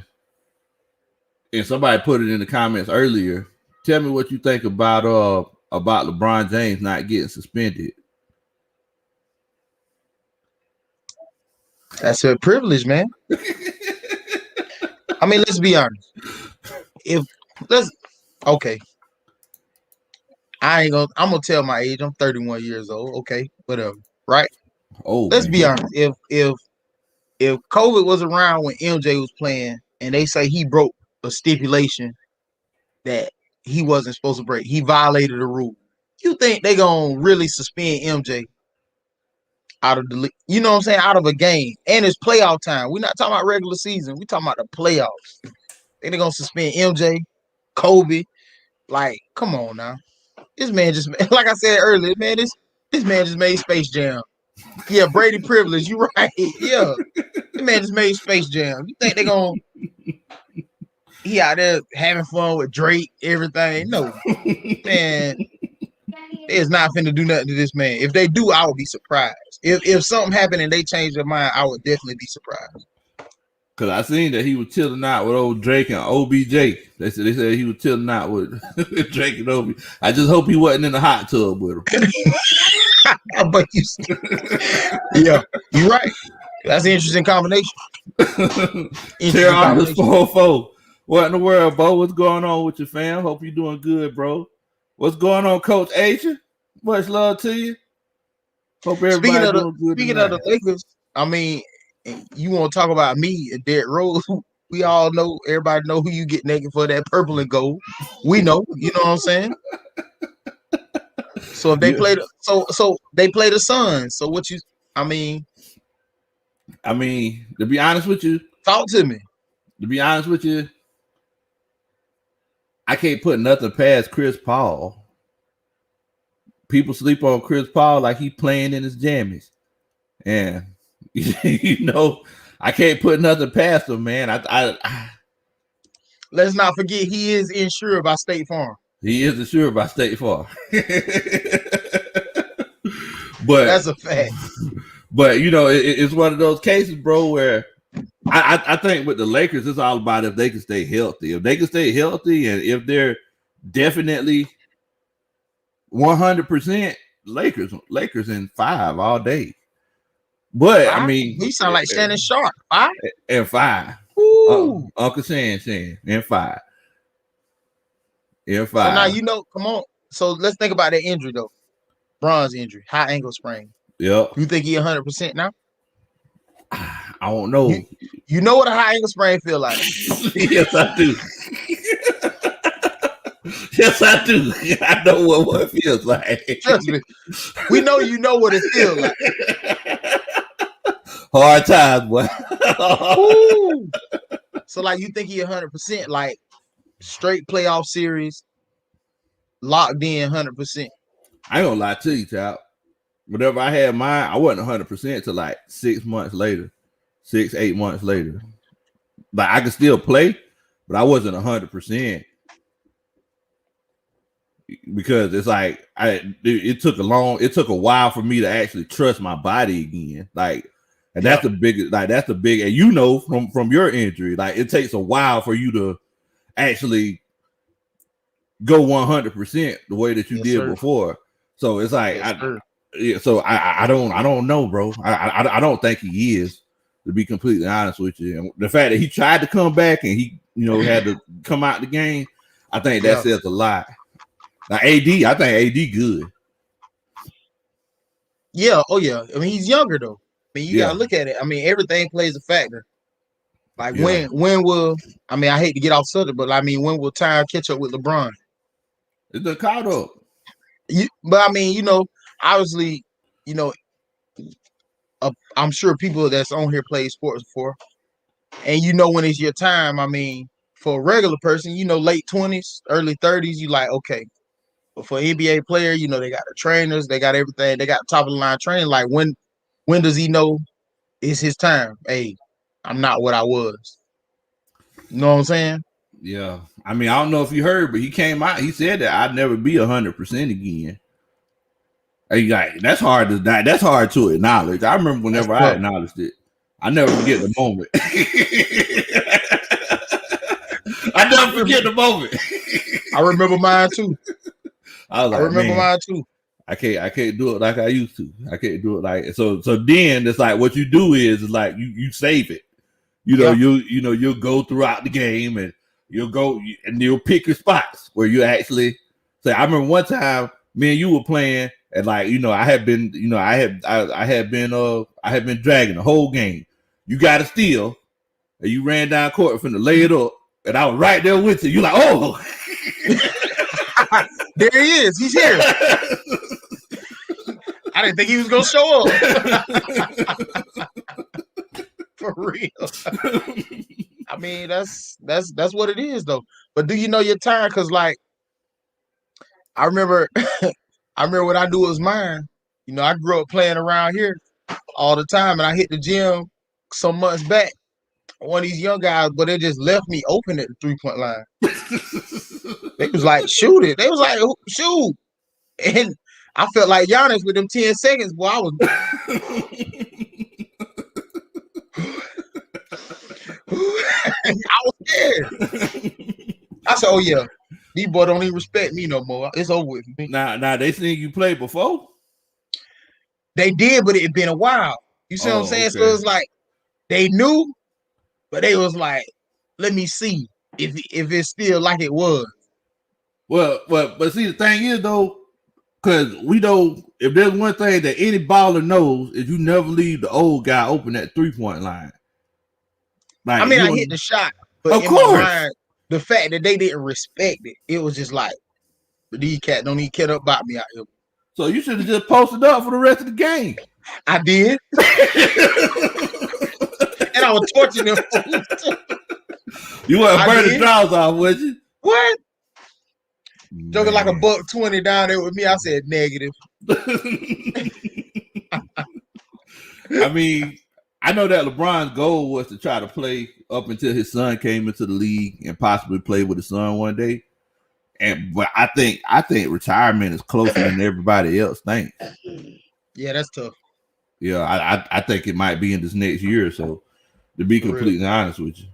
And somebody put it in the comments earlier. Tell me what you think about LeBron James not getting suspended. That's a privilege, man. I mean, let's be honest. Okay. I'm gonna tell my age. I'm 31 years old. Okay, whatever. Right? Oh, let's be honest. If COVID was around when MJ was playing, and they say he broke a stipulation that he wasn't supposed to break, he violated the rule. You think they gonna really suspend MJ out of the, you know what I'm saying, out of a game? And it's playoff time. We're not talking about regular season. We're talking about the playoffs. They're gonna suspend MJ, Kobe. Like, come on now. This man just, like I said earlier, man, this man just made Space Jam. Yeah, Brady privilege. You right. Yeah, this man just made Space Jam. You think they gonna? He out there having fun with Drake, everything? No, man. It's not finna do nothing to this man. If they do, I would be surprised. If something happened and they changed their mind, I would definitely be surprised. Cause I seen that he was chilling out with old Drake and OBJ. They said he was chilling out with Drake and OB. I just hope he wasn't in the hot tub with him. But yeah, you're right. That's an interesting combination. Terry Arnold 404. What in the world, Bo? What's going on with your fam? Hope you're doing good, bro. What's going on, Coach Asia? Much love to you. Hope everybody doing good. Speaking of the Lakers, I mean, you want to talk about me and Derrick Rose? We all know, everybody know who you get naked for, that purple and gold. We know, you know what I'm saying? So if they play so they play the Suns. So what I mean, to be honest with you, talk to me. To be honest with you, I can't put nothing past Chris Paul. People sleep on Chris Paul like he playing in his jammies. And you know, I can't put nothing past him, man. I let's not forget he is insured by State Farm. He is insured by State Farm. But that's a fact. But you know, it's one of those cases, bro, where I think with the Lakers, it's all about if they can stay healthy. If they can stay healthy, and if they're definitely 100% Lakers in 5 all day. But I mean, he sound like Shannon Sharp. 5 and 5. Ooh. Uncle Shan and 5. In 5. So now you know. Come on. So let's think about that injury though. Bron's injury, high ankle sprain. Yep. You think he 100% now? I don't know. You know what a high ankle sprain feel like? Yes, I do. Yes, I do. I know what it feels like. Trust me. We know you know what it feels like. Hard times, boy. Ooh. So like you think he 100% like straight playoff series, locked in 100%. I ain't gonna lie to you, child. Whenever I had mine, I wasn't 100% till like 6 months later, 8 months later. Like I could still play, but I wasn't 100% because it's like it took a while for me to actually trust my body again. Like, and that's the big, and you know from your injury, like it takes a while for you to actually go 100% the way that you did before. So it's like I don't know, bro. I don't think he is, to be completely honest with you. And the fact that he tried to come back and he had to come out the game, I think that says a lot. Now I think AD good. Yeah, oh yeah. I mean he's younger though. I mean you gotta look at it. I mean everything plays a factor. Like when will I mean I hate to get off subject, but I mean when will time catch up with LeBron? It's the caught up. But I mean, obviously, I'm sure people that's on here play sports before, and when it's your time. I mean, for a regular person, late 20s, early 30s, you like okay. But for NBA player, they got the trainers, they got everything, they got top of the line training. Like when does he know it's his time? Hey, I'm not what I was. You know what I'm saying? Yeah. I mean, I don't know if you heard, but he came out. He said that I'd never be 100% again. Hey, like, that's hard to acknowledge. I remember whenever I acknowledged it, I never forget the moment. I never forget the moment. I remember mine too. I remember mine too. I can't do it like I used to. I can't do it like so. So then it's like what you do is like you save it. You'll go throughout the game and you'll pick your spots where you actually say. I remember one time me and you were playing and like I had been dragging the whole game. You got a steal and you ran down court from the lay it up and I was right there with you. You like oh. There he is. He's here. I didn't think he was gonna show up. For real. I mean, that's what it is, though. But do you know your time? Because like, I remember when I knew it was mine. I grew up playing around here all the time, and I hit the gym some months back. One of these young guys, but they just left me open at the 3-point line. They was like, shoot it. They was like, shoot. And I felt like Giannis with them 10 seconds. Boy, I was scared. I said, oh yeah, these boys don't even respect me no more. It's over with me. Now they seen you play before? They did, but it had been a while. You see what I'm saying? Okay. So it's like they knew, but they was like, let me see if it's still like it was. Well, but see, the thing is though, because we know if there's one thing that any baller knows is you never leave the old guy open at 3-point line. Like, I mean, I hit the shot, but of course, my mind, the fact that they didn't respect it, it was just like, these cats don't even care about me out here. So you should have just posted up for the rest of the game. I did. And I was torching them fools. You want to burn the draws off, would you? What? Joking like $120 down there with me. I said negative. I mean, I know that LeBron's goal was to try to play up until his son came into the league and possibly play with his son one day. But I think retirement is closer than everybody else thinks. Yeah, that's tough. Yeah, I think it might be in this next year or so. To be completely honest with you.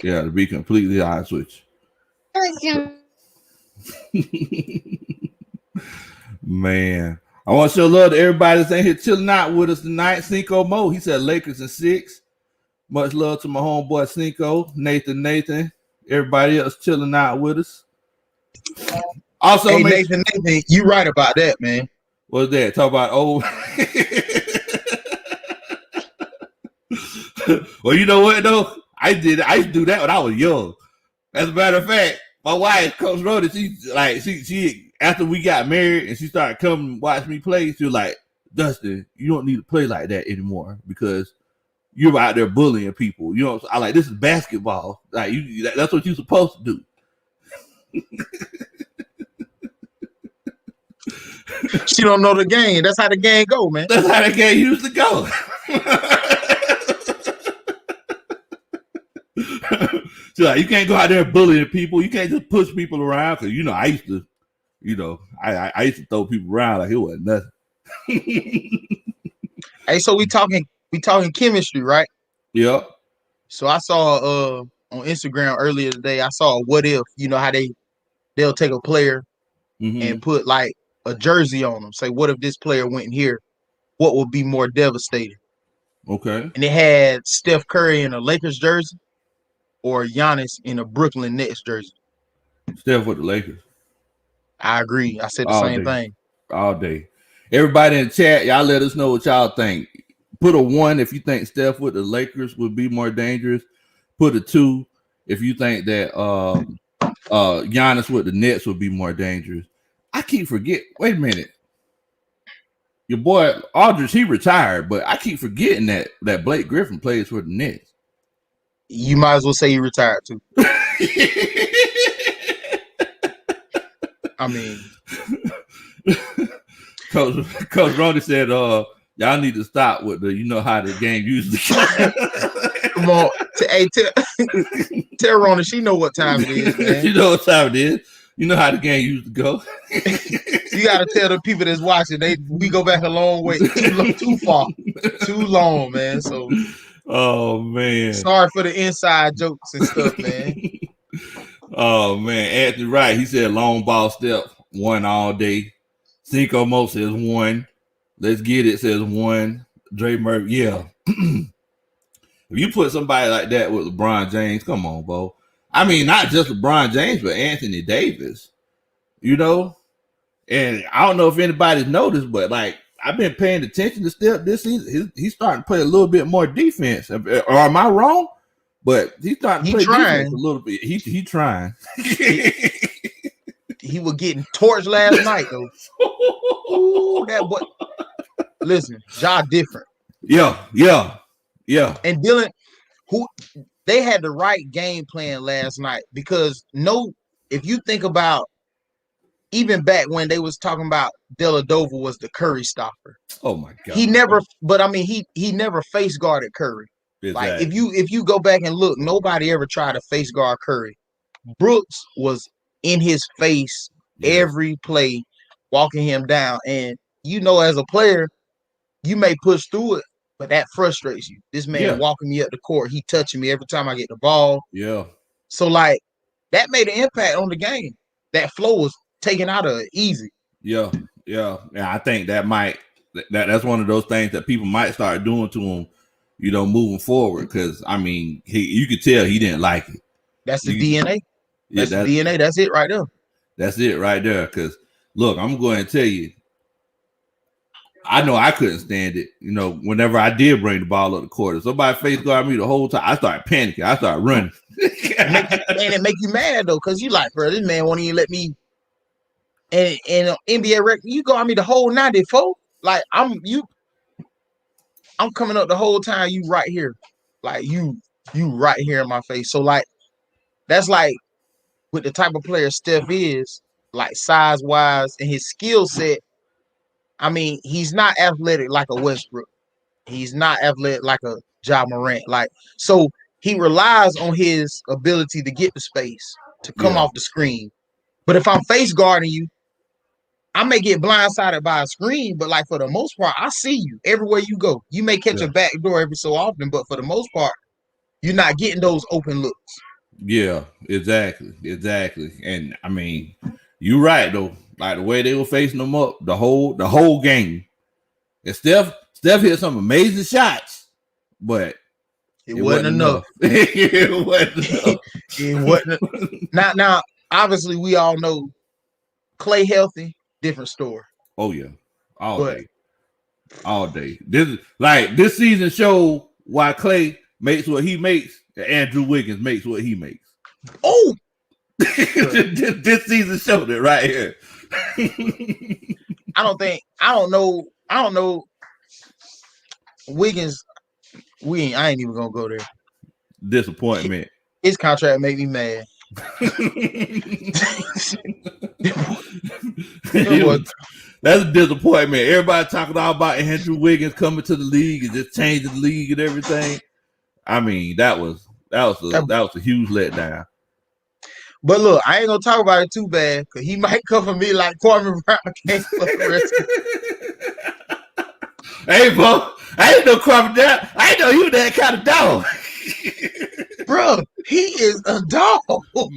Yeah, to be completely honest with you. Man, I want to show love to everybody that's in here chilling out with us tonight. Cinco Mo, he said Lakers in 6. Much love to my homeboy Cinco, Nathan, everybody else chilling out with us. Also, hey, Nathan, you right about that, man. What's that? Talk about old. Well, you know what though? I used to do that when I was young. As a matter of fact, my wife, Coach Rhoda, she after we got married and she started coming watch me play, she was like, Dustin, you don't need to play like that anymore because you're out there bullying people. You know, I like this is basketball. Like that's what you're supposed to do. She don't know the game. That's how the game go, man. That's how the game used to go. So like, you can't go out there bullying people. You can't just push people around because you know I used to, I used to throw people around like it wasn't nothing. Hey, so we talking chemistry, right? Yep. So I saw on Instagram earlier today. I saw what if, you know how they'll take a player and put like a jersey on them. Say, what if this player went here? What would be more devastating? Okay. And it had Steph Curry in a Lakers jersey or Giannis in a Brooklyn Nets jersey. Steph with the Lakers. I agree. I said the same thing. All day. Everybody in the chat, y'all let us know what y'all think. Put a 1 if you think Steph with the Lakers would be more dangerous. Put a 2 if you think that Giannis with the Nets would be more dangerous. I keep forgetting. Wait a minute. Your boy Aldridge, he retired, but I keep forgetting that Blake Griffin plays for the Nets. You might as well say he retired too. I mean, Coach Ronnie said, y'all need to stop with the, you know how the game usually goes. Come on. Tell Ronnie she know what time it is, man. She know what time it is. You know how the game used to go. You got to tell the people that's watching, we go back a long way, too far, too long, man. So, oh man, sorry for the inside jokes and stuff, man. Oh man, Anthony Wright, he said long ball step 1 all day. Cinco Mo says 1. Let's get it says 1. Dre Murphy, yeah. If you put somebody like that with LeBron James, come on, bro. I mean, not just LeBron James, but Anthony Davis, you know? And I don't know if anybody's noticed, but like I've been paying attention to Steph this season. He's starting to play a little bit more defense. Or am I wrong? But he's starting to play defense a little bit. He trying. He was getting torched last night, though. Ooh, that what? Listen, Ja different. Yeah. And Dylan, they had the right game plan last night because if you think about even back when they was talking about Dellavedova was the Curry stopper. Oh my God. He never face guarded Curry. Exactly. Like if you go back and look, nobody ever tried to face guard Curry. Brooks was in his face every play, walking him down. And you know, as a player, you may push through it, but that frustrates you. This man walking me up the court, he touching me every time I get the ball. Yeah. So like that made an impact on the game. That flow was taken out of it easy. Yeah. I think that's one of those things that people might start doing to him, you know, moving forward. Because I mean, you could tell he didn't like it. That's the DNA. That's the DNA. That's it right there. That's it right there. Because look, I'm going to tell you, I know I couldn't stand it. You know, whenever I did bring the ball up the court, if somebody face guard me the whole time, I started panicking. I started running. And it make you mad though, because you like, bro, this man won't even let me. And NBA record, you guard me the whole 94. Like I'm coming up the whole time. You right here, like you right here in my face. So like, that's like with the type of player Steph is, like size wise and his skill set. I mean, he's not athletic like a Westbrook. He's not athletic like a Ja Morant. Like, so he relies on his ability to get the space, to come off the screen. But if I'm face guarding you, I may get blindsided by a screen, but like for the most part, I see you everywhere you go. You may catch a back door every so often, but for the most part, you're not getting those open looks. Yeah, exactly. And I mean, you're right though. Like the way they were facing them up the whole game. And Steph hit some amazing shots, but it wasn't enough. It wasn't enough. It wasn't. Now, obviously, we all know Klay healthy, different story. Oh yeah, all day. This season showed why Klay makes what he makes, and Andrew Wiggins makes what he makes. Oh, this season showed it right here. I don't know. Wiggins, I ain't even gonna go there. Disappointment. His contract made me mad. That's a disappointment. Everybody talking all about Andrew Wiggins coming to the league and just changing the league and everything. I mean, that was a huge letdown. But look, I ain't gonna talk about it too bad because he might cover me like Kwame Brown came for the rest. Hey, bro, I ain't no Kwame Brown. I ain't know you that kind of dog. Bro, he is a dog.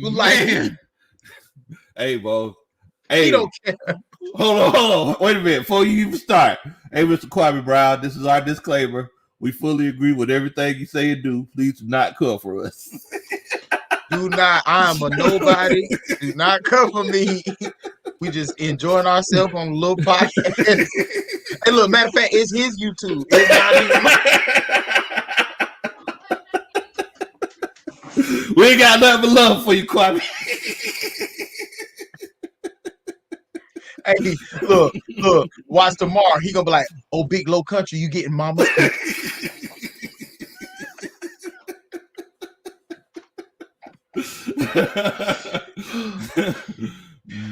Like, hey, bro. Hey, he don't care. Hold on. Wait a minute. Before you even start. Hey, Mr. Kwame Brown, this is our disclaimer. We fully agree with everything you say and do. Please do not cover us. Do not. I am a nobody. Do not cover me. We just enjoying ourselves on a little podcast. Hey, look, matter of fact, it's his YouTube. It's not even mine. We ain't got nothing but love for you, Kwame. Hey, look, watch tomorrow. He gonna be like, "Oh, Big Low Country, you getting mama?"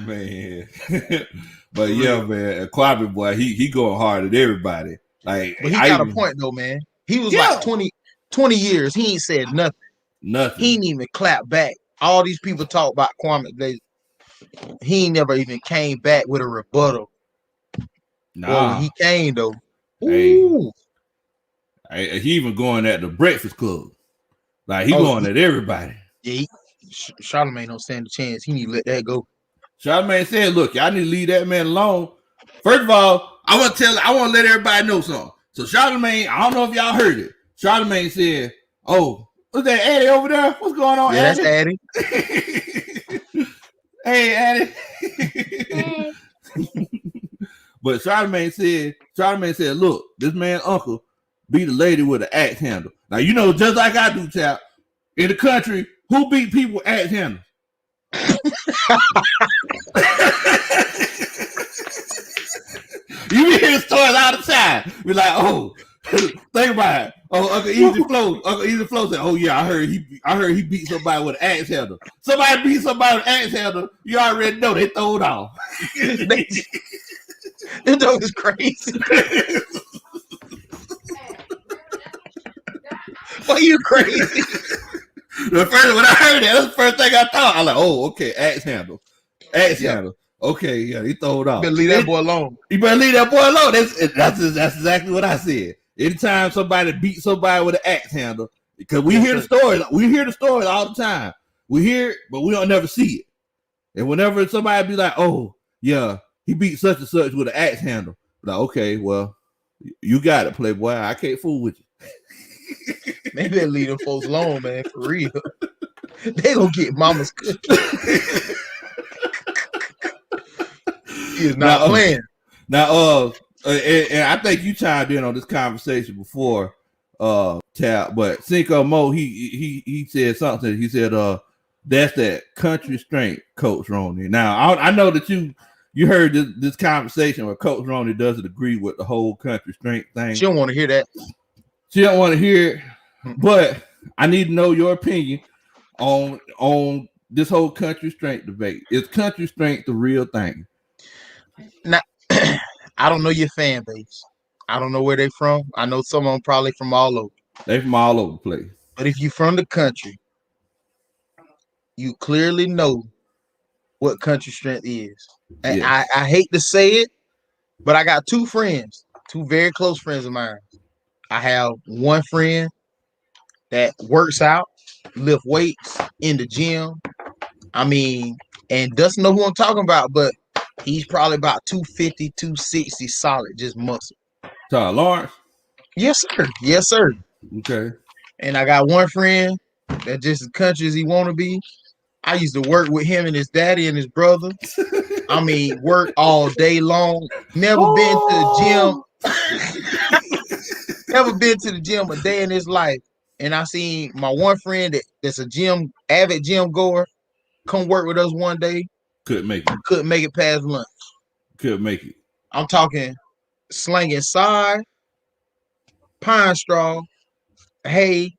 Man, but yeah, man, Kwame boy, he going hard at everybody. Like, but he got a point though, man. He was like 20 years. He ain't said nothing. He ain't even clap back. All these people talk about Kwame. He ain't never even came back with a rebuttal. Nah, well, he came though. Ooh. Hey, he even going at the Breakfast Club. Like, he going at everybody. Yeah, Charlamagne don't stand a chance. He need to let that go. Charlamagne said, "Look, y'all need to leave that man alone." First of all, I want to let everybody know something. So Charlamagne, I don't know if y'all heard it. Charlamagne said, "Oh, what's that, Addie over there? What's going on, yeah, Addie?" That's Addie. Hey, Addie. Hey. But Charlamagne said, "Look, this man uncle beat a lady with an axe handle." Now, you know, just like I do, chap, in the country, who beat people with axe handles? You hear stories all the time. Be like, oh, think about it. Oh, Uncle Easy Flow said, "Oh yeah, I heard he beat somebody with an axe handle." Somebody beat somebody with an axe handle. You already know they throw it off. This dog is crazy. Why you crazy? When I heard that, that's the first thing I thought. I was like, "Oh, okay, axe handle. Okay, yeah, he throw it off. You better leave that boy alone. You better leave that boy alone." That's exactly what I said. Anytime somebody beats somebody with an axe handle, because we hear the stories. We hear the stories all the time. We hear it, but we don't never see it. And whenever somebody be like, "Oh, yeah, he beat such and such with an axe handle," like, okay, well, you got it, Playboy. I can't fool with you. Maybe they leave them folks alone, man, for real. They gonna get mama's cookie. He is not playing. Now, and I think you chimed in on this conversation before, Tap, but Cinco Mo, he said something. He said, "That's that country strength, Coach Roney." Now, I know that you heard this conversation where Coach Roney doesn't agree with the whole country strength thing. She don't want to hear that. She don't want to hear it, but I need to know your opinion on this whole country strength debate. Is country strength the real thing? Now, I don't know your fan base. I don't know where they from. I know some of them probably from all over. They from all over the place. But if you're from the country, you clearly know what country strength is. And Yes. I hate to say it, but I got two friends, two very close friends of mine. I have one friend that works out, lift weights in the gym. I mean, and doesn't know who I'm talking about, but he's probably about 250, 260 solid, just muscle. Lawrence. Yes, sir. Yes, sir. Okay. And I got one friend that just as country as he want to be. I used to work with him and his daddy and his brother. I mean, work all day long. Never been to the gym. Never been to the gym a day in his life. And I seen my one friend that's a avid gym goer, come work with us one day. Couldn't make it. Couldn't make it past lunch. Couldn't make it. I'm talking slinging side, pine straw, hay,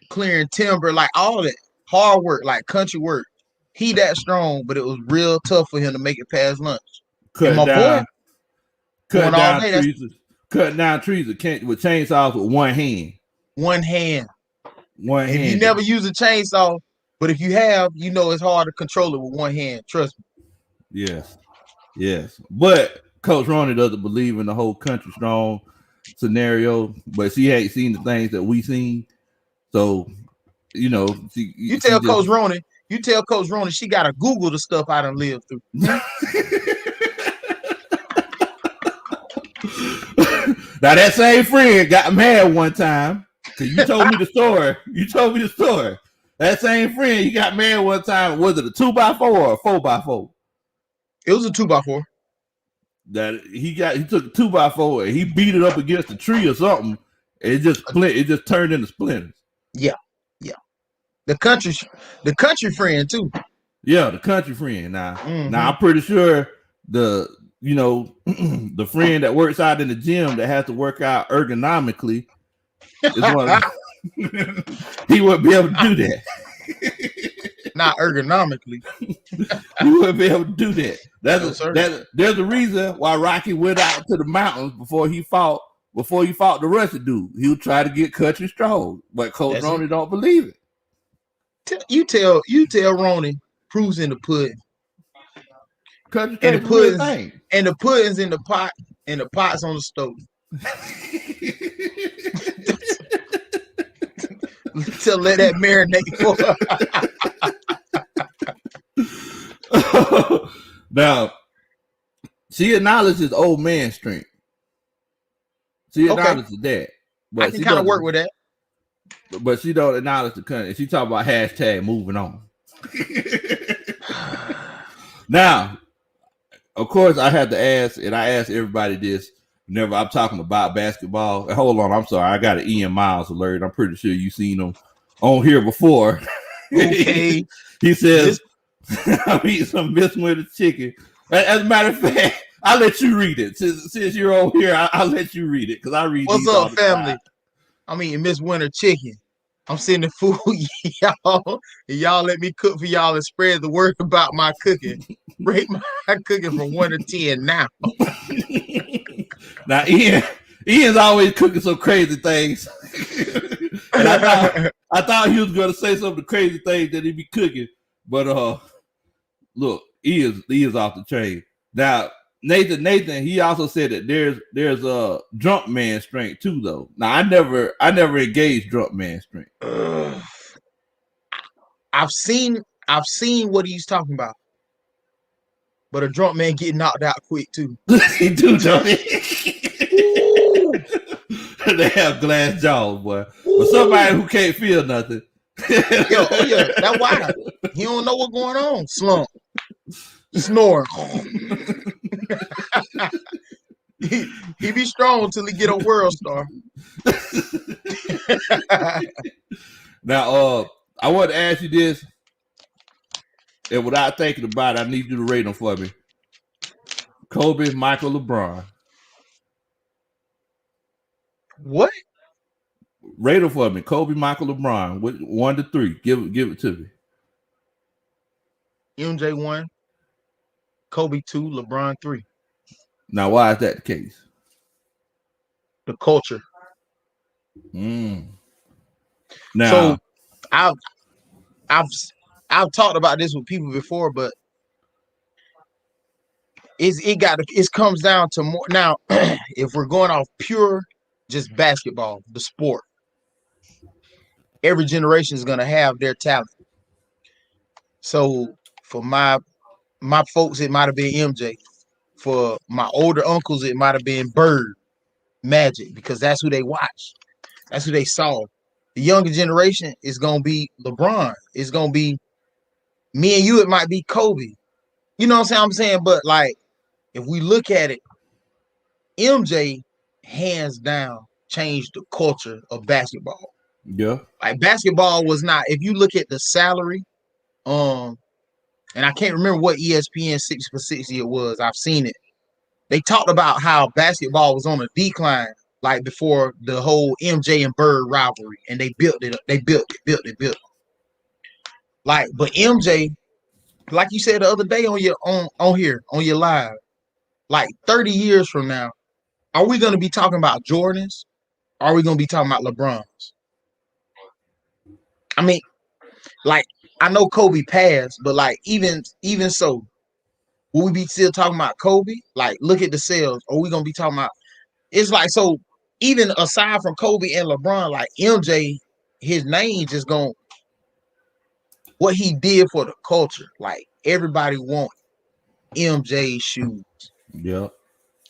clearing timber, like all that hard work, like country work. He that strong, but it was real tough for him to make it past lunch. Cutting and my down, boy, cutting down trees with chainsaws with one hand. One hand. One hand. You never use a chainsaw, but if you have, you know it's hard to control it with one hand. Trust me. Yes. Yes. But Coach Ronnie doesn't believe in the whole country strong scenario, but she ain't seen the things that we seen. So, you know, you tell Coach Ronnie she got to Google the stuff I done lived through. Now that same friend got mad one time because you told me the story. That same friend, he got mad one time. Was it a 2x4 or a 4x4? It was a 2x4. That he took a 2x4 and he beat it up against a tree or something. And it just turned into splinters. Yeah. The country friend too. Yeah, the country friend. Now I'm pretty sure the friend that works out in the gym that has to work out ergonomically is one. He wouldn't be able to do that. Not ergonomically. He wouldn't be able to do that. There's a reason why Rocky went out to the mountains before he fought the Russian dude. He would try to get country strong, but Coach Ronnie don't believe it. You tell Ronnie proofs in the pudding. Country and the pudding's in the pot and the pot's on the stove. To let that marinate for Now, she acknowledges old man strength. She acknowledges that. But I can kind of work with that. But she don't acknowledge the country. She talk about hashtag moving on. Now, of course, I had to ask, and I ask everybody this whenever I'm talking about basketball. Hold on, I'm sorry. I got an Ian Miles alert. I'm pretty sure you've seen him on here before. Okay. He says, I'm eating some Miss Winter chicken. As a matter of fact, I'll let you read it. Since you're on here, I'll let you read it because I read. What's up, family? I'm eating Miss Winter chicken. I'm sending food, y'all. And y'all let me cook for y'all and spread the word about my cooking. Rate my cooking from 1 to 10 now. Now, Ian's always cooking some crazy things. And I thought he was going to say some of the crazy things that he be cooking. But look, he is off the chain. Now, Nathan, he also said that there's a drunk man strength too, though. Now, I never engaged drunk man strength. I've seen what he's talking about, but a drunk man getting knocked out quick too. He do, don't he? They have glass jaws, boy. But somebody who can't feel nothing. Yeah, that's why he don't know what's going on. Slump, snore. he be strong till he get a world star. Now, I want to ask you this, and without thinking about it, I need you to rate them for me. Kobe, Michael, LeBron. What? Rate them for me. Kobe, Michael, LeBron. 1 to 3. Give it to me. MJ 1, Kobe 2, LeBron 3. Now, why is that the case? The culture. Now, so I've talked about this with people before, but it comes down to more now. If we're going off pure just basketball, the sport, every generation is gonna have their talent. So for my folks, it might have been MJ. For my older uncles, it might have been Bird, Magic, because that's who they watched. That's who they saw. The younger generation is gonna be LeBron. It's gonna be me and you. It might be Kobe. You know what I'm saying? But like, if we look at it, MJ hands down changed the culture of basketball. Yeah. Like basketball was not. If you look at the salary, and I can't remember what ESPN 6 for 60 it was. I've seen it. They talked about how basketball was on a decline, like before the whole MJ and Bird rivalry, and they built it. They built it. Like, but MJ, like you said the other day on your on here on your live, like 30 years from now, are we going to be talking about Jordans? Or are we going to be talking about LeBrons? I mean, like, I know Kobe passed, but like even so, will we be still talking about Kobe? Like, look at the sales. Or are we gonna be talking about? It's like, so even aside from Kobe and LeBron, like MJ, his name just going what he did for the culture. Like everybody want MJ shoes. Yeah.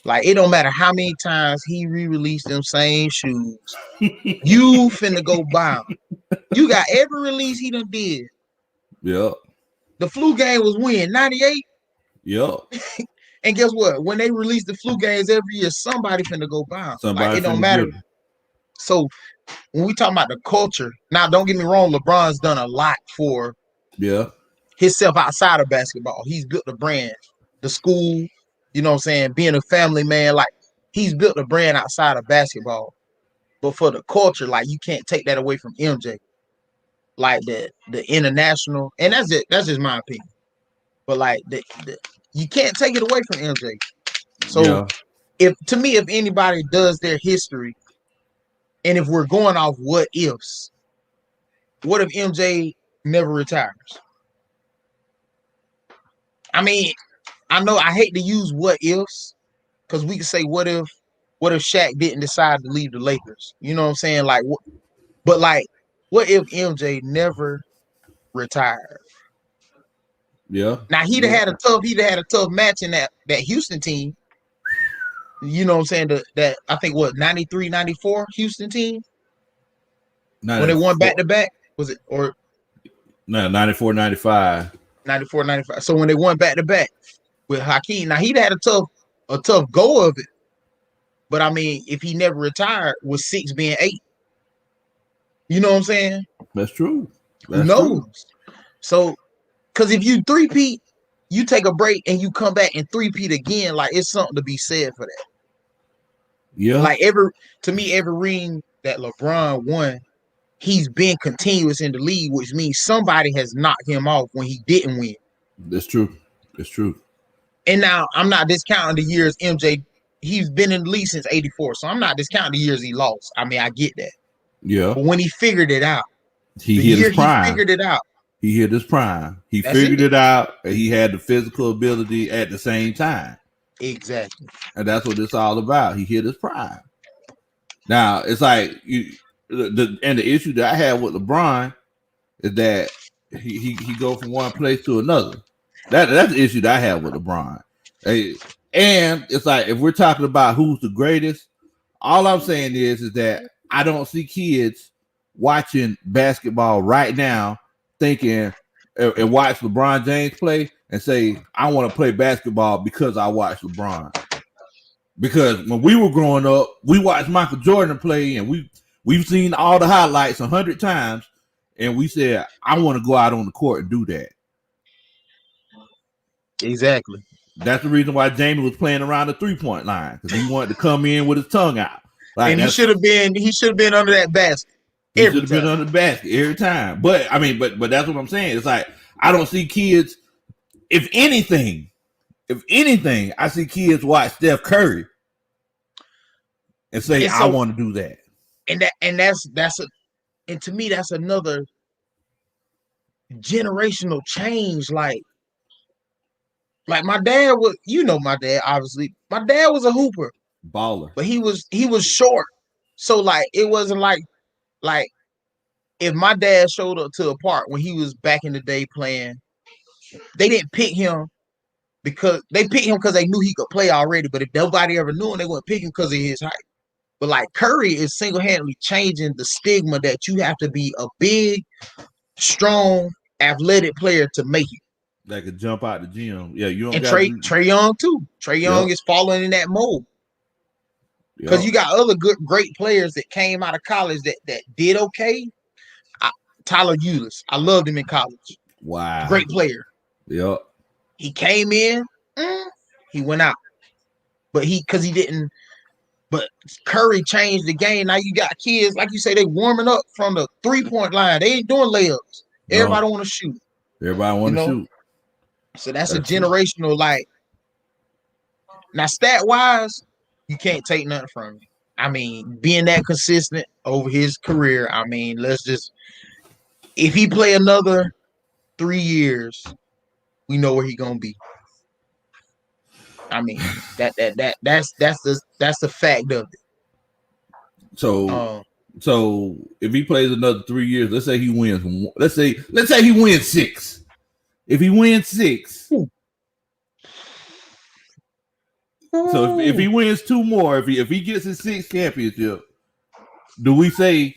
Like it don't matter how many times he re-released them same shoes. You finna go buy them. You got every release he done did. Yeah. The flu game was when? 98? Yeah. And guess what? When they release the flu games every year, somebody finna go buy them. Somebody like it don't matter. So when we talk about the culture, now don't get me wrong, LeBron's done a lot for himself outside of basketball. He's built a brand, the school, you know what I'm saying, being a family man, like he's built a brand outside of basketball. But for the culture, like you can't take that away from MJ. Like the international, and that's it. That's just my opinion. But like you can't take it away from MJ. So if anybody does their history, and if we're going off what ifs, what if MJ never retires? I mean, I know I hate to use what ifs because we can say what if Shaq didn't decide to leave the Lakers? You know what I'm saying? Like, but like, what if MJ never retired? Yeah. Now he'd have had a tough match in that Houston team. You know what I'm saying? That I think what 93, 94 Houston team. When they won back to back, was it or no 94, 95. 94, 95. So when they won back to back with Hakeem, now he'd had a tough go of it. But I mean, if he never retired, with 6 being 8. You know what I'm saying? That's true. Who knows? So because if you three-peat, you take a break and you come back and three-peat again, like it's something to be said for that. Yeah. Like every ring that LeBron won, he's been continuous in the league, which means somebody has knocked him off when he didn't win. That's true. It's true. And now I'm not discounting the years MJ, he's been in the league since 84. So I'm not discounting the years he lost. I mean, I get that. Yeah. But when he figured it out, he hit his prime. He figured it out. He hit his prime. He figured it out. And he had the physical ability at the same time. Exactly. And that's what it's all about. He hit his prime. Now, it's like the issue that I have with LeBron is that he go from one place to another. That's the issue that I have with LeBron. And it's like, if we're talking about who's the greatest, all I'm saying is that I don't see kids watching basketball right now thinking and watch LeBron James play and say, I want to play basketball because I watched LeBron. Because when we were growing up, we watched Michael Jordan play and we've seen all the highlights 100 times, and we said, I want to go out on the court and do that. Exactly. That's the reason why Jamie was playing around the 3-point line, because he wanted to come in with his tongue out. Like, and he should have been under that basket. He should have been under the basket every time. But I mean, but that's what I'm saying. It's like I don't see kids. If anything, I see kids watch Steph Curry and say, I want to do that. And to me, that's another generational change. Like Like my dad was, my dad, obviously. My dad was a hooper. Baller. But he was short. So like it wasn't like if my dad showed up to a park when he was back in the day playing, they didn't pick him because they picked him because they knew he could play already. But if nobody ever knew him, they wouldn't pick him because of his height. But like Curry is single-handedly changing the stigma that you have to be a big, strong, athletic player to make it. That could jump out the gym. Yeah, you don't. And Trae Young too. Trae Young is following in that mold. Because you got other great players that came out of college that did okay. Tyler Ulis, I loved him in college. Wow, great player. Yep. He came in, he went out, but because he didn't. But Curry changed the game. Now you got kids, like you say, they warming up from the 3-point line. They ain't doing layups. Everybody want to shoot. Everybody want to shoot. So that's a generational, like, now stat wise, you can't take nothing from him. I mean, being that consistent over his career, I mean, if he play another 3 years, we know where he gonna be. I mean, that's the fact of it. So if he plays another 3 years, let's say he wins. Let's say he wins 6. If he wins 6, so if he wins 2 more, if he gets his 6th championship, do we say,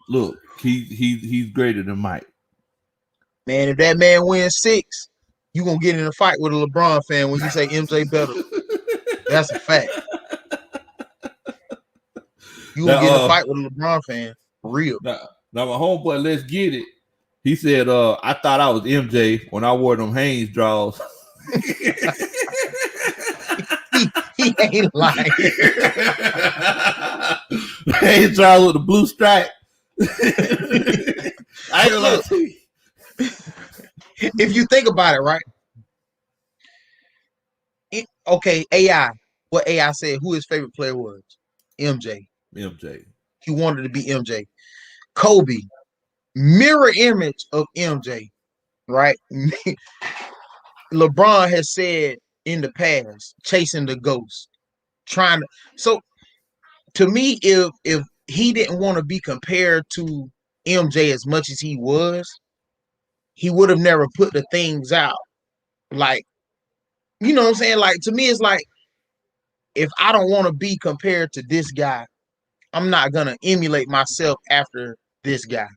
look, he's greater than Mike? Man, if that man wins 6, you gonna get in a fight with a LeBron fan when you say MJ better. That's a fact. You gonna get in a fight with a LeBron fan. For real. Now my homeboy, let's get it. He said, I thought I was MJ when I wore them Hanes draws. he ain't lying. Hanes draws with the blue stripe. I ain't gonna lie to you. If you think about it, right? Okay, AI. What AI said, who his favorite player was? MJ. He wanted to be MJ. Kobe, mirror image of MJ, right? LeBron has said in the past, chasing the ghost, so to me, if he didn't want to be compared to MJ as much as he was, he would have never put the things out. Like, you know what I'm saying? Like, to me, it's like, if I don't want to be compared to this guy, I'm not going to emulate myself after this guy.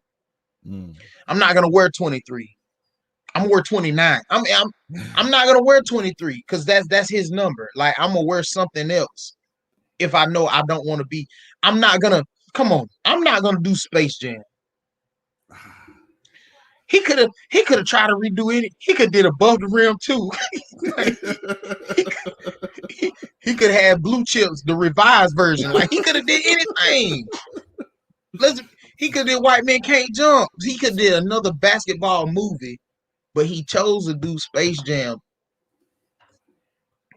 I'm not going to wear 23. I'm going to wear 29. I'm not going to wear 23 because that's his number. Like, I'm going to wear something else if I know I don't want to be. I'm not going to, come on, I'm not going to do Space Jam. He could have tried to redo it. He could have did Above the Rim too. he could have had Blue Chips, the revised version. Like, he could have did anything. He could have did White Men Can't Jump. He could have did another basketball movie, but he chose to do Space Jam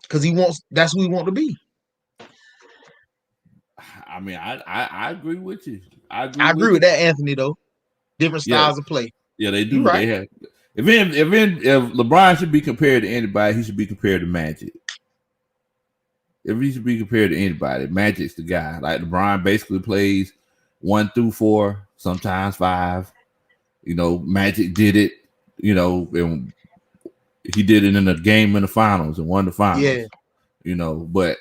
because that's who he wants to be. I mean, I agree with you. I agree with that, Anthony, though. Different styles of play. Yeah, they do. Right. They have. If LeBron should be compared to anybody, he should be compared to Magic. If he should be compared to anybody, Magic's the guy. Like, LeBron basically plays 1 through 4, sometimes 5. You know, Magic did it. You know, and he did it in a game in the finals and won the finals. Yeah. You know, but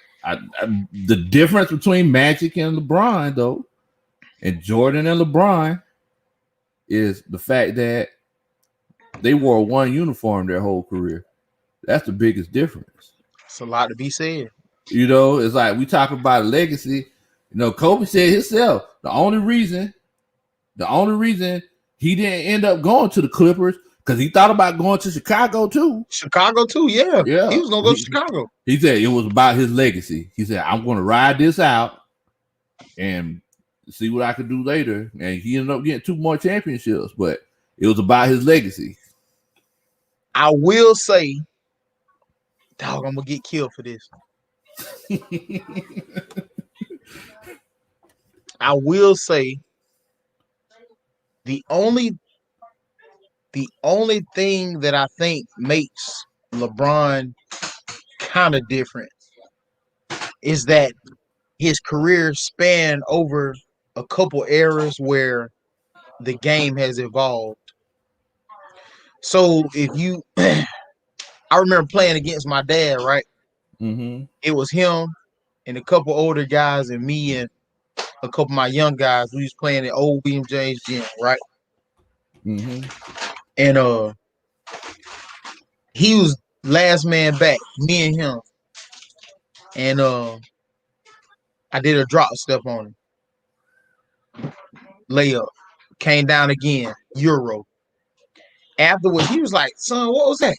the difference between Magic and LeBron, though, and Jordan and LeBron, is the fact that they wore one uniform their whole career. That's the biggest difference. It's a lot to be said. You know, it's like we talk about a legacy. You know, Kobe said himself, the only reason he didn't end up going to the Clippers, because he thought about going to Chicago too. Yeah. He was going to go to Chicago. He said it was about his legacy. He said, I'm going to ride this out and see what I could do later. And he ended up getting 2 more championships, but it was about his legacy. I will say, dog, I'm going to get killed for this. I will say the only The only thing that I think makes LeBron kind of different is that his career spanned over a couple eras where the game has evolved. So if you, I remember playing against my dad, right? Mm-hmm. It was him and a couple older guys and me and a couple of my young guys. We was playing at old William James Gym, right? Mm-hmm. And he was last man back, me and him. And I did a drop step on him. Layup. Came down again. Euro. Afterwards, he was like, son, what was that?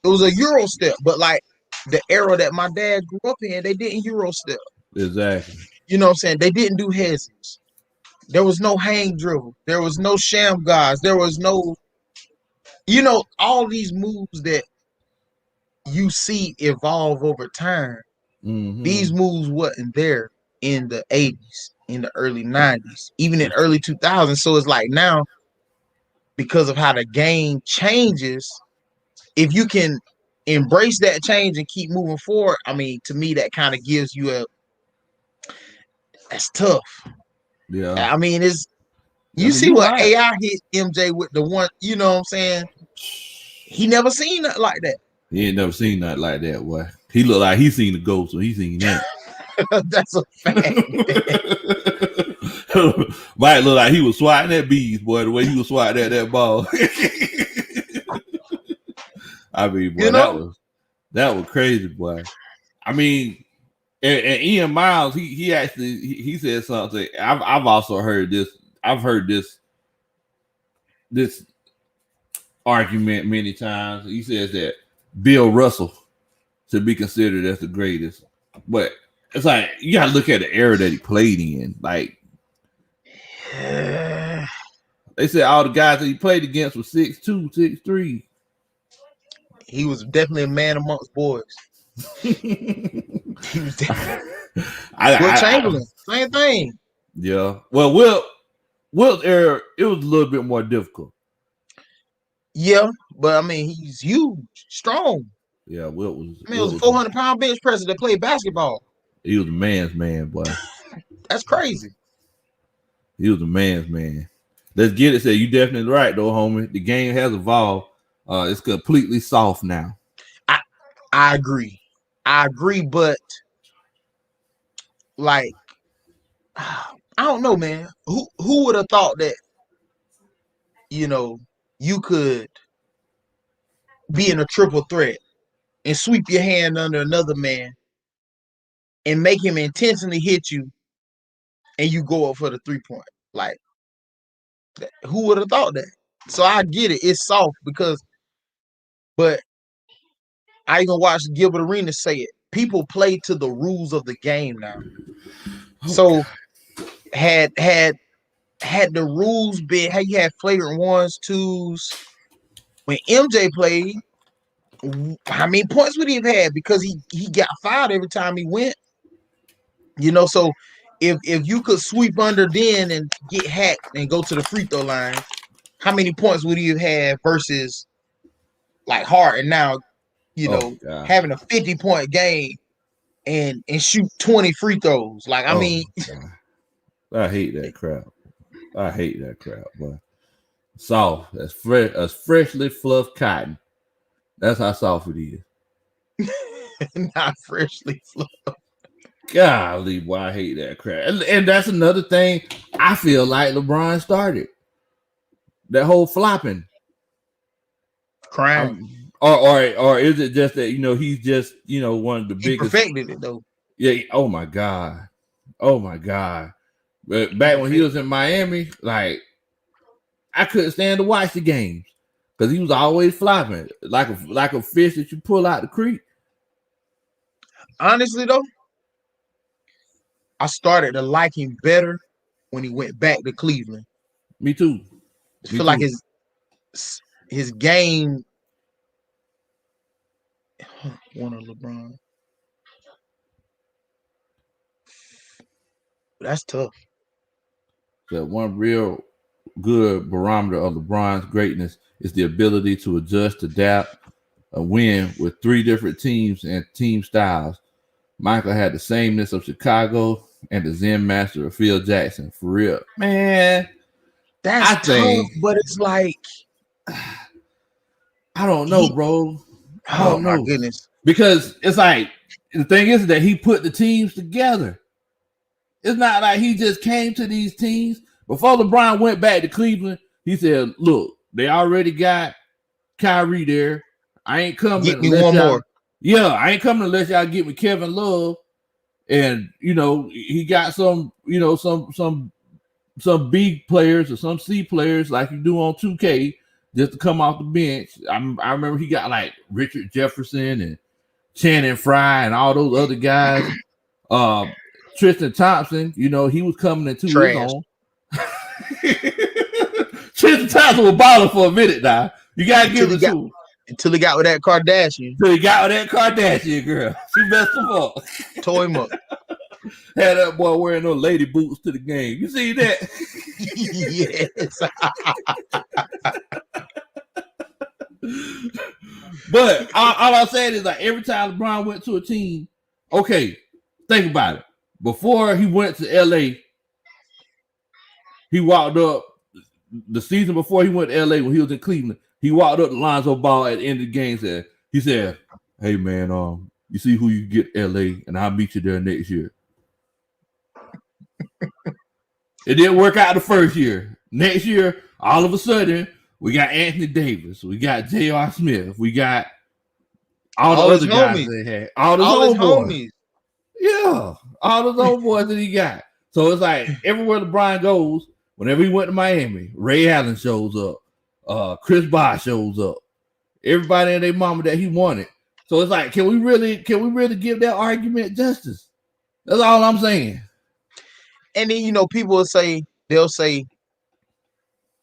It was a Euro step, but like the era that my dad grew up in, they didn't Euro step. Exactly. You know what I'm saying? They didn't do heads. There was no hang dribble. There was no sham guys. There was no, all these moves that you see evolve over time. Mm-hmm. These moves wasn't there in the 80s, in the early 90s, even in early 2000s. So it's like now, because of how the game changes, if you can embrace that change and keep moving forward, I mean, to me, that kind of gives you that's tough. Yeah. I mean, you see what AI hit MJ with the one, you know what I'm saying? He never seen nothing like that. He ain't never seen nothing like that, boy. He looked like he seen the ghost, so he seen that. That's a fact. Might look like he was swatting that bees, boy, the way he was swatting that ball. I mean, boy, that was crazy, boy. I mean, and Ian Miles, he actually he said something. I've also heard this. I've heard this argument many times. He says that Bill Russell should be considered as the greatest, but it's like you gotta look at the era that he played in. Like they said, all the guys that he played against were 6'2", 6'3". He was definitely a man amongst boys. He was definitely. Will Chamberlain, same thing. Yeah. Well, Wilt's era, it was a little bit more difficult. Yeah, but I mean, he's huge, strong. Yeah, Wilt was. I mean, it was a 400-pound bench presser that played basketball. He was a man's man, boy. That's crazy. He was a man's man. Let's get it. Say you definitely right though, homie. The game has evolved. It's completely soft now. I agree. But like, I don't know, man. Who would have thought that? You could be in a triple threat and sweep your hand under another man and make him intentionally hit you, and you go up for the 3-point. Like, who would have thought that? So I get it. It's soft but I even watched Gilbert Arenas say it. People play to the rules of the game now. So had the rules been, how you had flagrant 1s, 2s, when MJ played, how many points would he have had? Because he got fouled every time he went. So if you could sweep under then and get hacked and go to the free throw line, how many points would he have had versus like Harden now, having a 50-point game and shoot 20 free throws? Like, I mean, I hate that crap. Boy. Soft, as freshly fluffed cotton. That's how soft it is. Not freshly fluffed. Golly, boy, I hate that crap. And that's another thing I feel like LeBron started. That whole flopping. Crime. Or is it just that, he's just, one of the biggest. Perfected it, though. Yeah. Oh, my God. But back when he was in Miami, like, I couldn't stand to watch the games because he was always flopping like a fish that you pull out the creek. Honestly, though, I started to like him better when he went back to Cleveland. Me too. I feel like his game. One of LeBron. That's tough. That one real good barometer of LeBron's greatness is the ability to adjust, adapt, and win with three different teams and team styles. Michael had the sameness of Chicago and the Zen master of Phil Jackson. For real, man. That's tough, but it's like I don't know, bro. I don't know. My goodness. Because it's like the thing is that he put the teams together. It's not like he just came to these teams. Before LeBron went back to Cleveland, he said, look, they already got Kyrie there. I ain't coming. Get me one more. Yeah, I ain't coming unless y'all get me Kevin Love. And, you know, he got some, you know, some B players or some C players like you do on 2K just to come off the bench. I remember he got like Richard Jefferson and Channing Frye and all those other guys. Tristan Thompson, you know, he was coming into his own. Tristan Thompson was balling for a minute now. You gotta give it to him. Until he got with that Kardashian. Until he got with that Kardashian girl. She messed him up. Tore him up. Had that boy wearing those lady boots to the game. You see that? Yes. But all I'm saying is like every time LeBron went to a team, okay, think about it. Before he went to LA, he walked up the season before he went to LA when he was in Cleveland. He walked up to Lonzo Ball at the end of the game. He said, "Hey man, you see who you get LA, and I'll meet you there next year." It didn't work out the first year. Next year, all of a sudden, we got Anthony Davis, we got J.R. Smith, we got all the other guys they had, all his homies. Yeah, all those old boys that he got. So it's like everywhere LeBron goes, whenever he went to Miami, Ray Allen shows up. Chris Bosh shows up. Everybody and their mama that he wanted. So it's like, can we really give that argument justice? That's all I'm saying. And then, you know, people will say, they'll say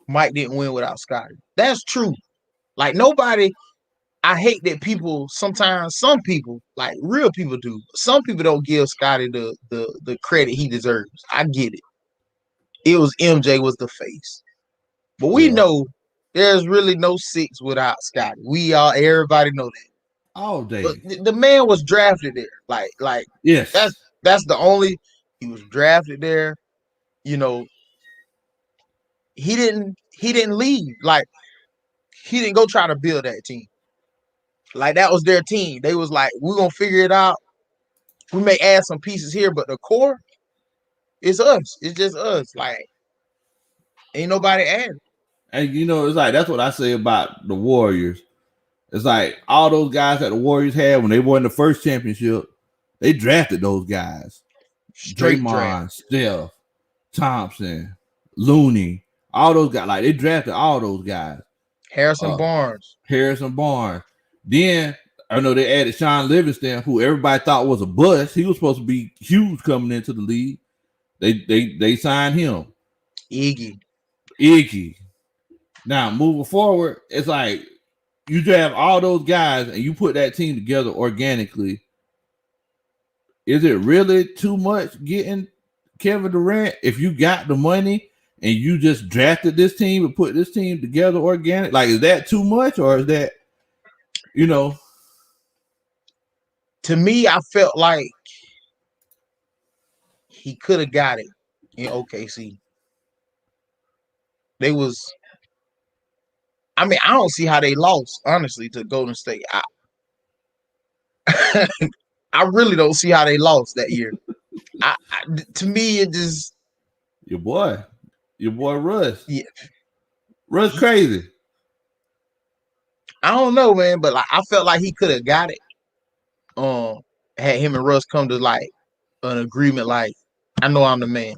Mike didn't win without Scottie. That's true. Like nobody, I hate that people sometimes, some people, like real people do. Some people don't give Scottie the credit he deserves. I get it. It was MJ was the face. But we know there's really no six without Scottie. Everybody know that. All day. But the man was drafted there. Like yes. That's the only, he was drafted there. You know, he didn't leave. Like he didn't go try to build that team. Like that was their team. They was like, we're gonna figure it out. We may add some pieces here, but the core, it's us. It's just us. Like, ain't nobody added. And you know, it's like that's what I say about the Warriors. It's like all those guys that the Warriors had when they won the first championship, they drafted those guys. Straight Draymond, draft. Steph, Thompson, Looney, all those guys. Like they drafted all those guys. Harrison Barnes. Then I know they added Sean Livingston, who everybody thought was a bust. He was supposed to be huge coming into the league. They signed him. Iggy. Now moving forward, it's like you draft all those guys and you put that team together organically. Is it really too much getting Kevin Durant if you got the money and you just drafted this team and put this team together organic? Like, is that too much, or is that, you know? To me, I felt like he could have got it in OKC. I don't see how they lost, honestly, to Golden State. I really don't see how they lost that year. To me, it just your boy Russ. Yeah, Russ crazy. I don't know, man, but like I felt like he could have got it. Had him and Russ come to like an agreement, like I know I'm the man.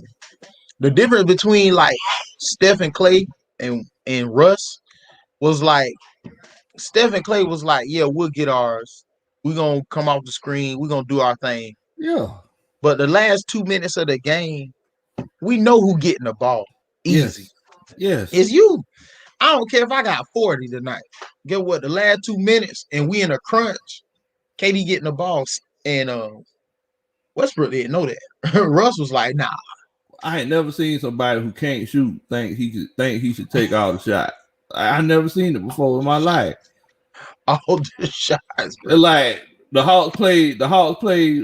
The difference between like Steph and Clay and Russ was like Steph and Clay was like, yeah, we'll get ours. We're gonna come off the screen, we're gonna do our thing. Yeah. But the last 2 minutes of the game, we know who getting the ball. Easy. Yes. It's you. I don't care if I got 40 tonight. Get what? The last 2 minutes and we in a crunch. KD getting the ball. And Westbrook didn't know that. Russ was like, nah. I ain't never seen somebody who can't shoot think he should take all the shots. I never seen it before in my life. All the shots, bro. Like the Hawks played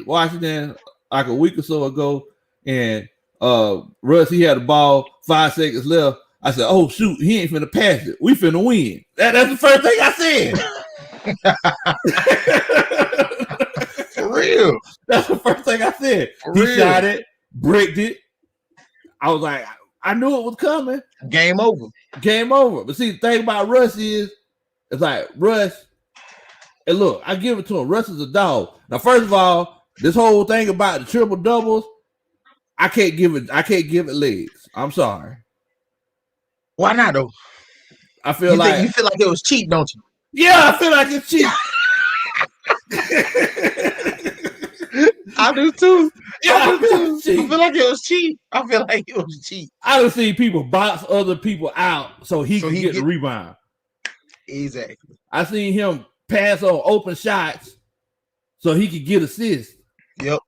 Washington like a week or so ago, and Russ, he had the ball 5 seconds left. I said, "Oh shoot, he ain't finna pass it. We finna win." That's the first thing I said. For real. That's the first thing I said. He shot it, bricked it. I was like, I knew it was coming. Game over. But see, the thing about Russ is, it's like Russ. And look, I give it to him. Russ is a dog. Now, first of all, this whole thing about the triple doubles, I can't give it legs. I'm sorry. Why not though? I feel you feel like it was cheap, don't you? Yeah, I feel like it's cheap. I do too. Yeah, I feel like it was cheap. I done seen people box other people out so he can get the rebound. Exactly. I seen him pass on open shots so he could get assists. Yep.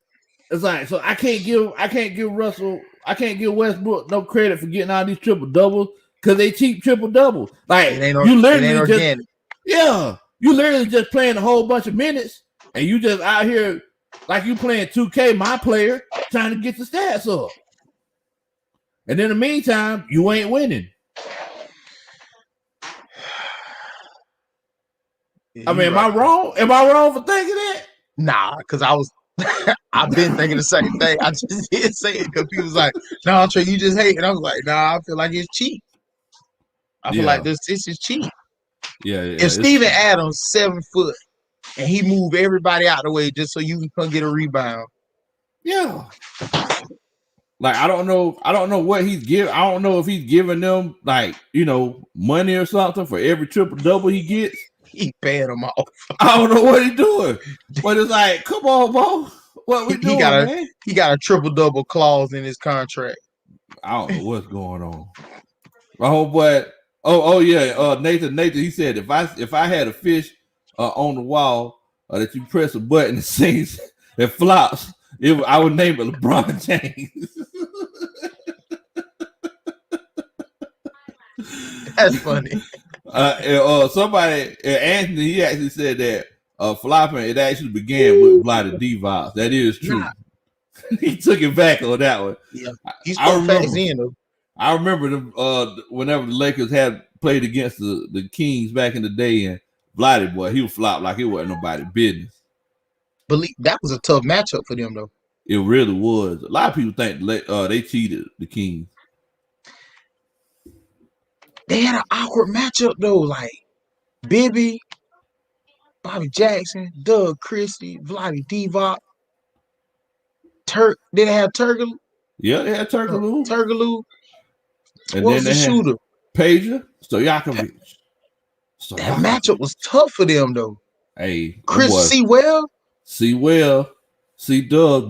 It's like, so I can't give Westbrook no credit for getting all these triple doubles because they cheap triple doubles. Like you literally you literally just playing a whole bunch of minutes and you just out here like you playing 2K, my player, trying to get the stats up. And in the meantime, you ain't winning. I mean, am I wrong? Am I wrong for thinking that? Nah, because I've been thinking the same thing. I just didn't say it because people was like, "No, Trey, you just hate." And I was like, "Nah, I feel like it's cheap. I feel like this is cheap." Yeah. If Steven Adams 7 foot and he move everybody out the way just so you can come get a rebound. Yeah. Like I don't know what he's giving. I don't know if he's giving them like, money or something for every triple double he gets. He paying them off. I don't know what he's doing. But it's like, come on, Bo. What we doing, man? He got a triple double clause in his contract. I don't know what's going on. My homeboy, Nathan, he said if I had a fish on the wall that you press a button and sings and flops, I would name it LeBron James. That's funny. Somebody, Anthony, he actually said that flopping, it actually began with Vlade Divac. That is true. Nah. He took it back on that one. Yeah, he's facts in though. I remember whenever the Lakers had played against the Kings back in the day, and Vlade, boy, he would flop like it wasn't nobody's business. But that was a tough matchup for them though. It really was. A lot of people think they cheated the Kings. They had an awkward matchup though, like Bibby, Bobby Jackson, Doug Christie, Vlade Divac, Turk. Then they had Turkaloo. Yeah, they had Turkaloo. And what was the shooter? Pager, Stojakovic. That matchup was tough for them though. Hey, Chris Sewell, C-Dub,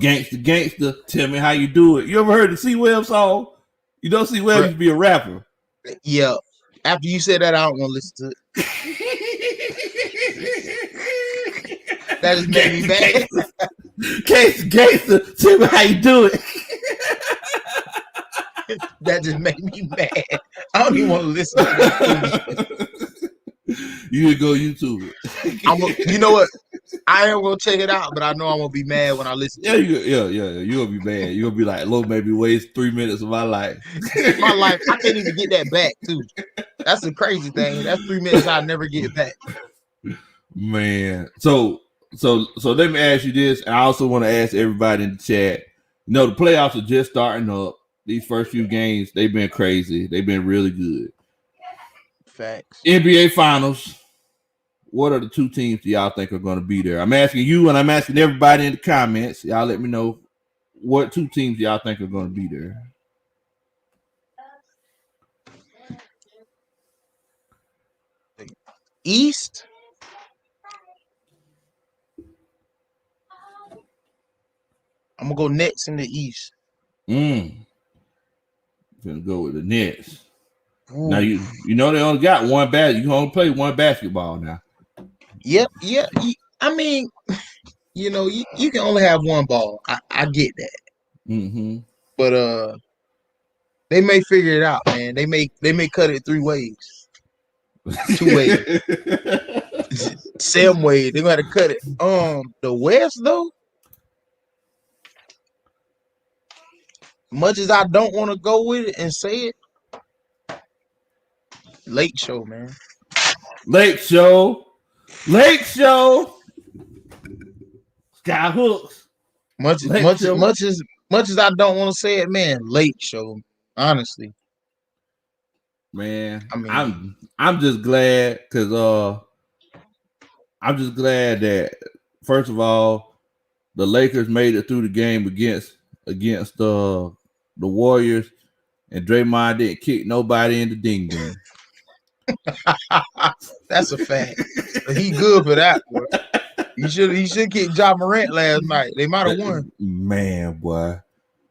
gangster. Tell me how you do it. You ever heard the Sewell song? You know Sewell used to be a rapper. Yeah. After you said that, I don't want to listen to it. That just made me mad. Gangster, tell me how you do it. That just made me mad. I don't even want to listen to that. You would go YouTube it. You know what? I am gonna check it out, but I know I'm gonna be mad when I listen to it. Yeah. You're gonna be mad. You're gonna be like, Lord, maybe waste 3 minutes of my life. My life, I can't even get that back, too. That's the crazy thing. That's 3 minutes I'll never get back. Man. So let me ask you this, and I also want to ask everybody in the chat. The playoffs are just starting up. These first few games, they've been crazy. They've been really good. Facts. NBA Finals. What are the 2 teams do y'all think are going to be there? I'm asking you, and I'm asking everybody in the comments. Y'all let me know what 2 teams y'all think are going to be there. East. I'm gonna go Nets in the East. Gonna go with the Nets. Ooh. Now you know they only got one you can only play one basketball now. Yep. I mean, you can only have one ball. I get that. Mm-hmm. But They may figure it out, man. They may cut it 3 ways, 2 ways, 7 ways. They're gonna have to cut it. The West though, much as I don't want to go with it and say it, Lake Show, man. Lake Show. Sky Hooks. Much as I don't want to say it, man. Lake Show. Honestly, man. I mean, I'm just glad because I'm just glad that first of all the Lakers made it through the game against the Warriors, and Draymond didn't kick nobody in the ding ding. That's a fact. He good for that, boy. He should kick Ja Morant last night. They might have won. Man, boy.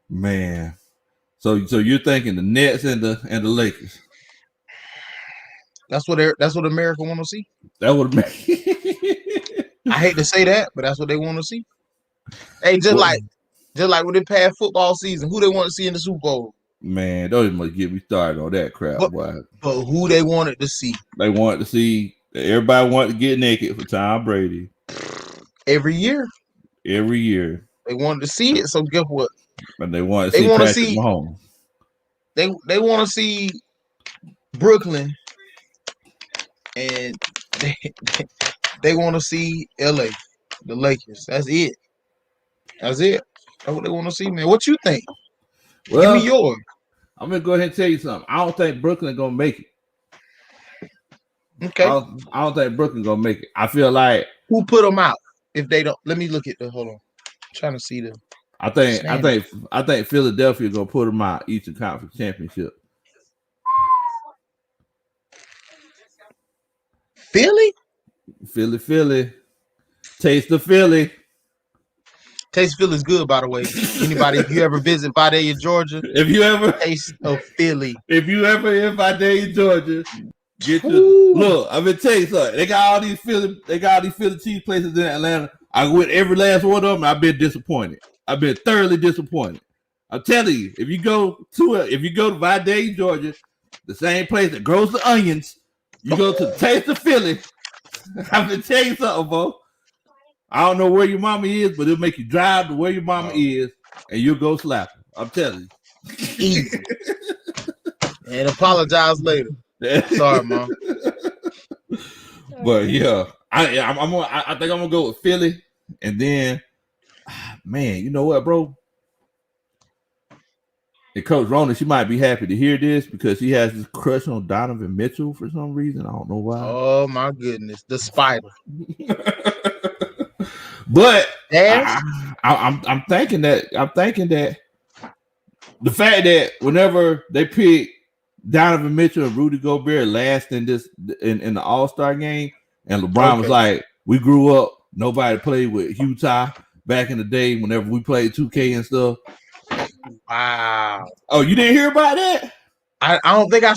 Man. So you're thinking the Nets and the Lakers. That's what America want to see. That would make I hate to say that, but that's what they want to see. Hey, just like when they passed football season, who they want to see in the Super Bowl? Man, don't even get me started on that crap, boy. But who they wanted to see? They wanted to see everybody wanted to get naked for Tom Brady. Every year. They wanted to see it, so guess what? And they want to see Patrick Mahomes. They want to see Brooklyn, and they want to see LA, the Lakers. That's it. That's what they want to see, man. What you think? Well, give me yours. I'm gonna go ahead and tell you something. I don't think Brooklyn gonna make it. Okay. I don't think Brooklyn gonna make it. I feel like who put them out if they don't. Let me look at the. Hold on. I'm trying to see the. I think Philadelphia gonna put them out Eastern Conference Championship. Philly. Taste of Philly. Taste of Philly is good, by the way. Anybody, if you ever visit Vidalia, Georgia, Taste of Philly. If you ever in Vidalia, Georgia, look. I'm gonna tell you something. They got all these Philly cheese places in Atlanta. I went every last one of them. I've been disappointed. I've been thoroughly disappointed. I'm telling you, if you go to Vidalia, Georgia, the same place that grows the onions, you go to Taste of Philly. I'm gonna tell you something, bro. I don't know where your mama is, but it'll make you drive to where your mama is, and you'll go slap her. I'm telling you. Easy. And apologize later. Sorry, Mom. But yeah, I think I'm gonna go with Philly, and then, man, you know what, bro? And Coach Rona, she might be happy to hear this because she has this crush on Donovan Mitchell for some reason. I don't know why. Oh my goodness, the spider. But I'm thinking that the fact that whenever they pick Donovan Mitchell and Rudy Gobert last in the All-Star game, and LeBron was like, we grew up, nobody played with Utah back in the day whenever we played 2K and stuff. Wow. Oh, you didn't hear about that? I don't think I.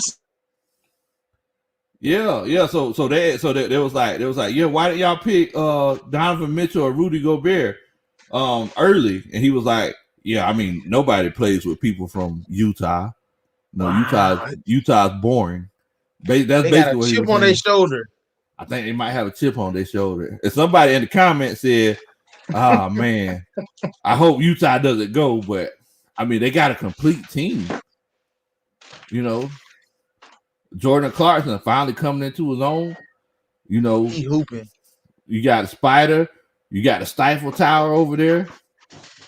Yeah. So they was like, yeah, why didn't y'all pick Donovan Mitchell or Rudy Gobert early? And he was like, yeah, I mean, nobody plays with people from Utah. No, wow. Utah's boring. That's basically what he was saying. Chip on their shoulder. I think they might have a chip on their shoulder. And somebody in the comments said, "Oh man, I hope Utah doesn't go." But I mean, they got a complete team. You know, Jordan Clarkson finally coming into his own. You know, he hooping. You got a Spider. You got a Stifle Tower over there.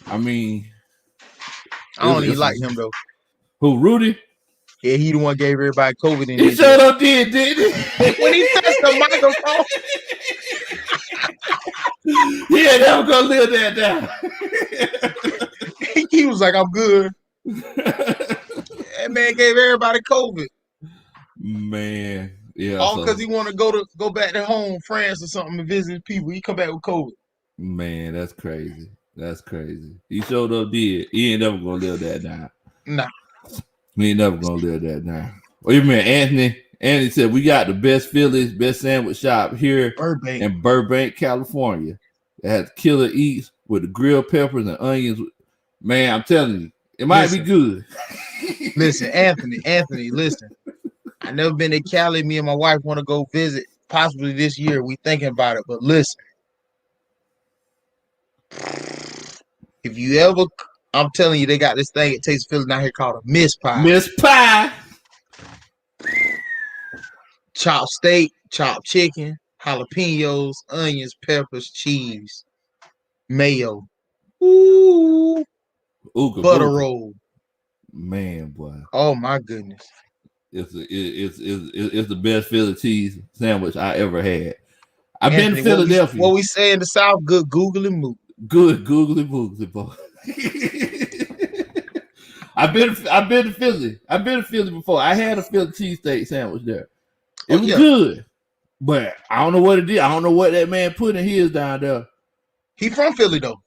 I mean, I don't even like him though. Who, Rudy? Yeah, he the one gave everybody COVID. He showed up didn't he? When he touched the microphone. Yeah, never gonna live that down. He was like, I'm good. That man gave everybody COVID. Man, yeah. All because he want to go back to home, France or something, and visit his people. He come back with COVID. Man, that's crazy. That's crazy. He showed up did. He ain't never gonna live that down. Nah. We ain't never gonna live that down. What you mean, Anthony? Anthony said we got the best Phillies, best sandwich shop here in Burbank, California. It has killer eats with the grilled peppers and onions. Man, I'm telling you, it might be good. Listen, Anthony, listen. I never been to Cali. Me and my wife want to go visit, possibly this year. We thinking about it, but listen, if you ever, I'm telling you, they got this thing. It tastes Philly down here called a Miss Pie. Miss Pie. Chopped steak, chopped chicken, jalapenos, onions, peppers, cheese, mayo. Ooh, butter roll. Man, boy. Oh my goodness. It's the best Philly cheese sandwich I ever had. I've been to Philadelphia. What we say in the South, good googly moo. Good googly boogly, boy. I've been to Philly. I've been to Philly before. I had a Philly cheesesteak sandwich there. It was good, but I don't know what it is. I don't know what that man put in his down there. He from Philly though.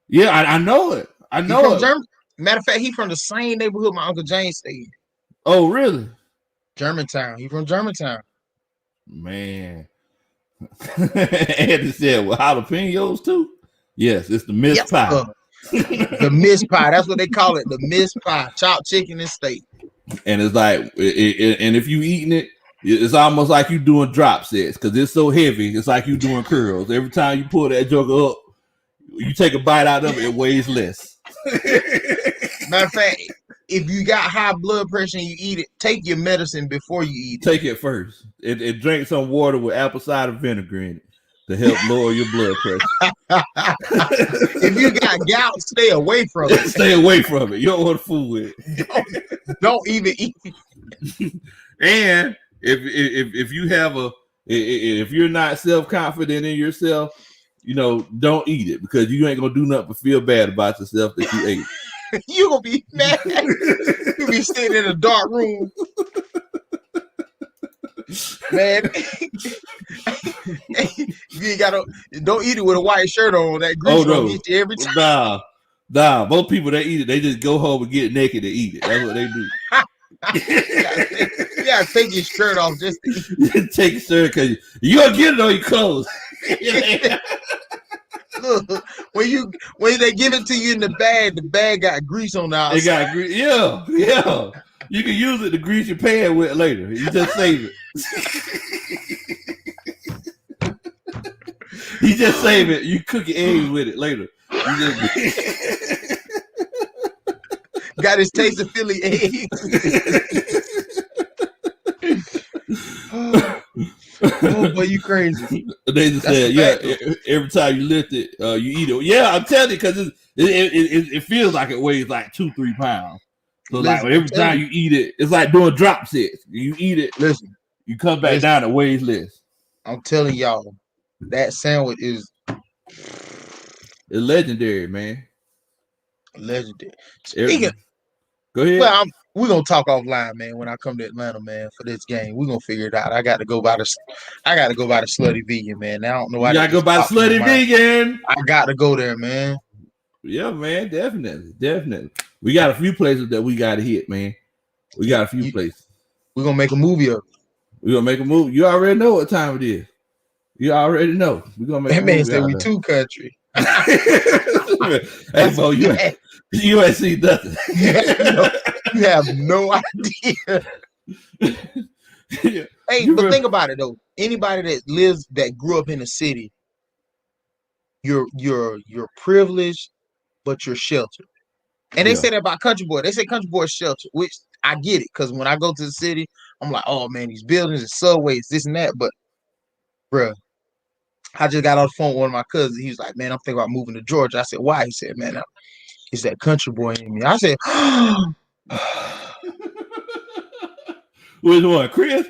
Yeah, I know it. I know it. Matter of fact, he from the same neighborhood my Uncle James stayed in. Oh, really? Germantown. He from Germantown. Man. Andy said, well, jalapenos too? Yes, it's the Miss Pie. The Miss Pie. That's what they call it. The Miss Pie. Chopped chicken and steak. And it's like, and if you eating it, it's almost like you doing drop sets because it's so heavy. It's like you doing curls. Every time you pull that joker up, you take a bite out of it, it weighs less. Matter of fact, if you got high blood pressure and you eat it, take your medicine before you eat it. Take it first. And drink some water with apple cider vinegar in it to help lower your blood pressure. If you got gout, stay away from it. Stay away from it. You don't want to fool with it. Don't even eat it. And if you have if you're not self-confident in yourself, don't eat it because you ain't gonna do nothing but feel bad about yourself that you ate. You gonna be mad. You be sitting in a dark room. Man, you don't eat it with a white shirt on. That grease will hit you every time. Nah. Most people that eat it, they just go home and get naked and eat it. That's what they do. You gotta take your shirt off just to eat. Take your shirt because you gonna get it on your clothes. Look, when they give it to you in the bag got grease on the outside. It got grease. Yeah. You can use it to grease your pan with later. You just save it. You just save it. You cook your eggs with it later. Got his taste of Philly eggs. Oh, boy, you crazy. They just said, every time you lift it, you eat it. Yeah, I'm telling you, because it feels like it weighs like 2-3 pounds. So like every time you eat it, it's like doing drop sets. You eat it, listen, you come back down, it weighs less. I'm telling y'all, that sandwich is legendary, man. Legendary. Go ahead. Well, we're gonna talk offline, man. When I come to Atlanta, man, for this game, we're gonna figure it out. I got to go by the Slutty Vegan, man. I don't know why. You gotta go by the Slutty Vegan. I got to go there, man. Yeah, man, definitely. We got a few places that we gotta hit, man. We got a few places. We're gonna make a movie of it. We're gonna make a movie. You already know what time it is. You already know. We're gonna make that man said we two country. Hey, Bo, you ain't seen nothing. You have no idea. Hey, but think about it though. Anybody that grew up in the city, you're privileged, but you're sheltered. And they say that about Country Boy. They say Country Boy is sheltered, which I get it, because when I go to the city, I'm like, oh man, these buildings and subways, this and that. But bruh, I just got off the phone with one of my cousins. He was like, man, I'm thinking about moving to Georgia. I said, why? He said, man, it's that country boy in me. I said, which one, Chris?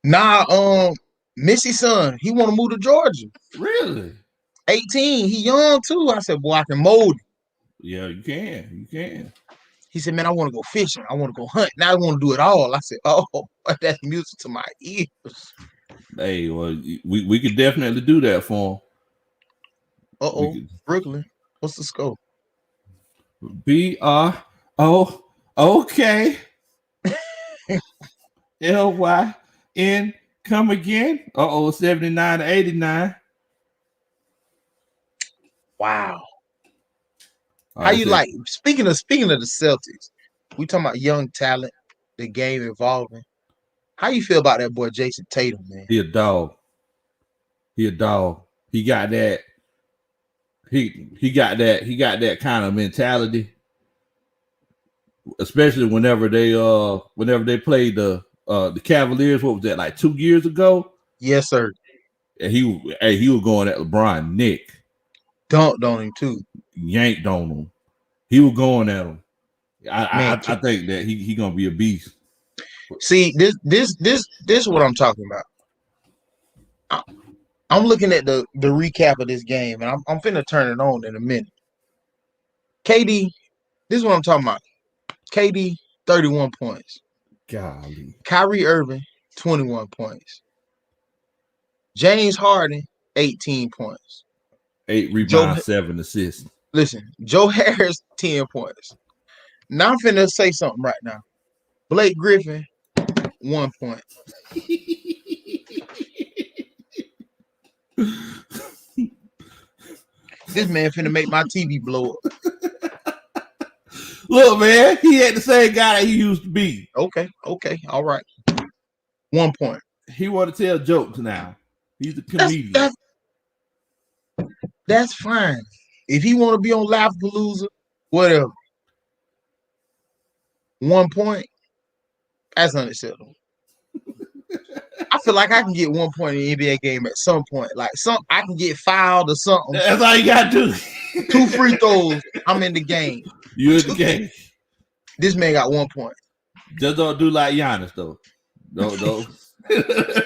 Nah, Missy's son. He want to move to Georgia. Really? 18. He young too. I said, boy, I can mold him. Yeah, you can. He said, man, I want to go fishing. I want to go hunt. Now I want to do it all. I said, oh, that's music to my ears. Hey, well, we could definitely do that for him. Brooklyn. What's the score? BROOK LYN. Come again. 79-89. Wow. How you like? Speaking of the Celtics, we talking about young talent, the game evolving. How you feel about that boy Jason Tatum, man? He a dog. He got that. He got that kind of mentality. Especially whenever they played the Cavaliers, what was that, like 2 years ago? Yes, sir. And he was going at LeBron neck. Dunked on him too. Yanked on him. He was going at him. I think that he gonna be a beast. See, this is what I'm talking about. I'm looking at the recap of this game, and I'm finna turn it on in a minute. KD, this is what I'm talking about. KD, 31 points. Golly. Kyrie Irving, 21 points. James Harden, 18 points. 8 rebounds, 7 assists. Listen, Joe Harris, 10 points. Now I'm finna say something right now. Blake Griffin, 1 point. This man finna make my TV blow up. Look, man, he ain't the same guy that he used to be. Okay, all right. 1 point. He want to tell jokes now. He's a comedian. That's fine. If he want to be on Laughpalooza, whatever. 1 point, that's unacceptable. I feel like I can get 1 point in an NBA game at some point. Like I can get fouled or something. That's all you gotta do. 2 free throws, I'm in the game. You in the game. This man got 1 point. Just don't do like Giannis though.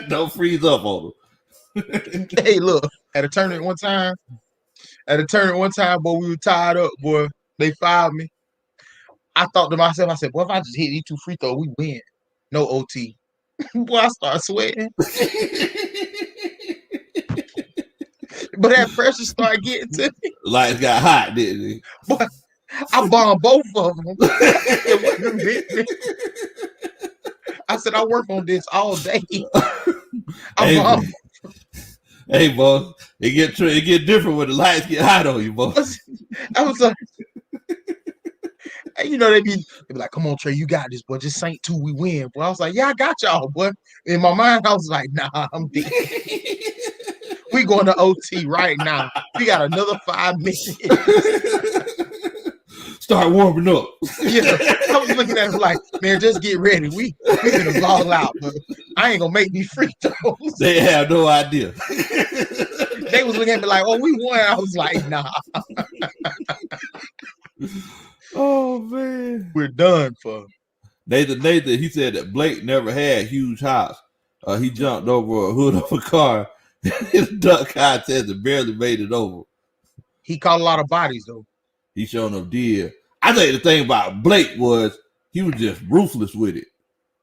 Don't freeze up on him. Hey, look, at a tournament one time, boy, we were tied up, boy. They fouled me. I thought to myself, I said, boy, if I just hit these 2 free throws, we win. No OT. Boy, I started sweating. But that pressure started getting to me. Lights got hot, didn't it? Boy, I bombed both of them. I said, I work on this all day. Hey, boy, it get different when the lights get hot on you, boy. I was like, you know, they be like, come on, Trey, you got this, boy. Just Saint 2, we win. Boy, I was like, yeah, I got y'all, boy. In my mind, I was like, nah, I'm dead. We going to OT right now. We got another 5 minutes. Start warming up. Yeah, I was looking at him like, man, just get ready. We gonna ball out, but I ain't gonna make these free throws. They have no idea. They was looking at me like, oh, we won. I was like, nah. Oh man, we're done for. Nathan, he said that Blake never had huge hops. He jumped over a hood of a car. His dunk contest and barely made it over. He caught a lot of bodies though. He showing up did. I think the thing about Blake was he was just ruthless with it.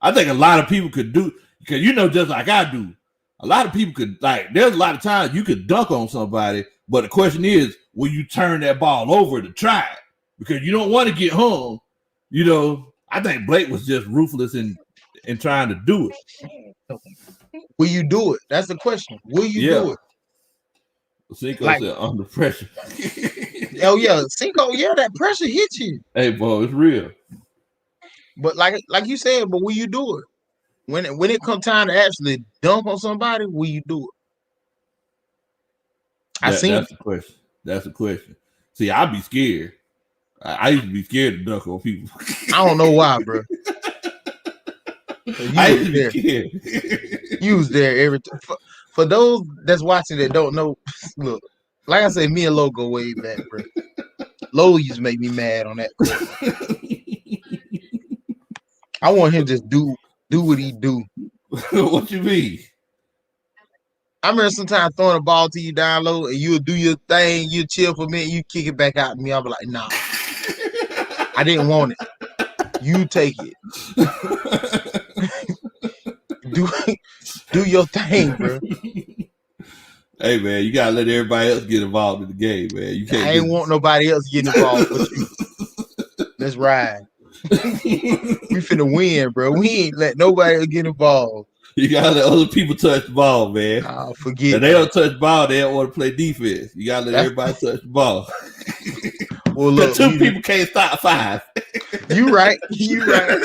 I think a lot of people could do, because you know, just like I do, a lot of people could, like, there's a lot of times you could dunk on somebody, but the question is, will you turn that ball over to try it? Because you don't want to get hung. You know, I think Blake was just ruthless in trying to do it. Will you do it? That's the question. Will you do it? Cinco said under pressure. Oh yeah, Cinco, yeah, that pressure hits you. Hey, boy, it's real. But like you said, but will you do it? When it comes time to actually dunk on somebody, will you do it? That's the question. That's the question. See, I'd be scared. I used to be scared to dunk on people. I don't know why, bro. You was there every time. For those that's watching that don't know, look, like I said, me and Lo go way back, bro. Lo used to make me mad on that. I want him to just do what he do. What you mean? I remember sometimes throwing a ball to you down low and you'll do your thing, you chill for a minute, you kick it back out to me. I'll be like, nah. I didn't want it. You take it. Do your thing, bro. Hey man, you gotta let everybody else get involved in the game, man. You can't. I ain't want nobody else getting involved with you. Let's ride. We finna win, bro. We ain't let nobody else get involved. You gotta let other people touch the ball, man. Oh, forget. If they don't touch the ball, they don't want to play defense. You gotta let everybody touch the ball. Well, look, Two people can't stop 5. You right. You right.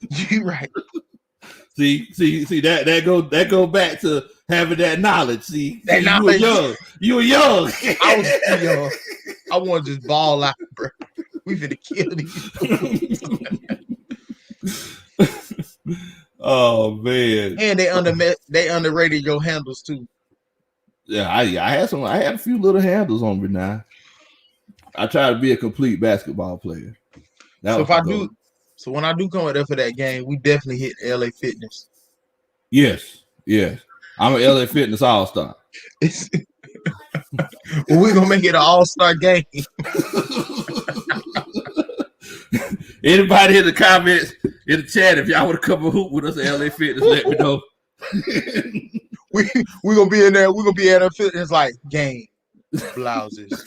You right. See that go back to having that knowledge. See, That you were knowledge. young. You were young. I was too young. I want to just ball out, bro. We finna kill these. Oh man. And they underrated your handles too. Yeah, I had a few little handles on me now. I try to be a complete basketball player. So when I do come up there for that game, we definitely hit LA Fitness. Yes. I'm an LA Fitness all-star. Well, we're gonna make it an all-star game. Anybody in the comments, in the chat, if y'all want to come and hoop with us at LA Fitness, let me know. We're gonna be in there. We're gonna be at LA Fitness like game blouses.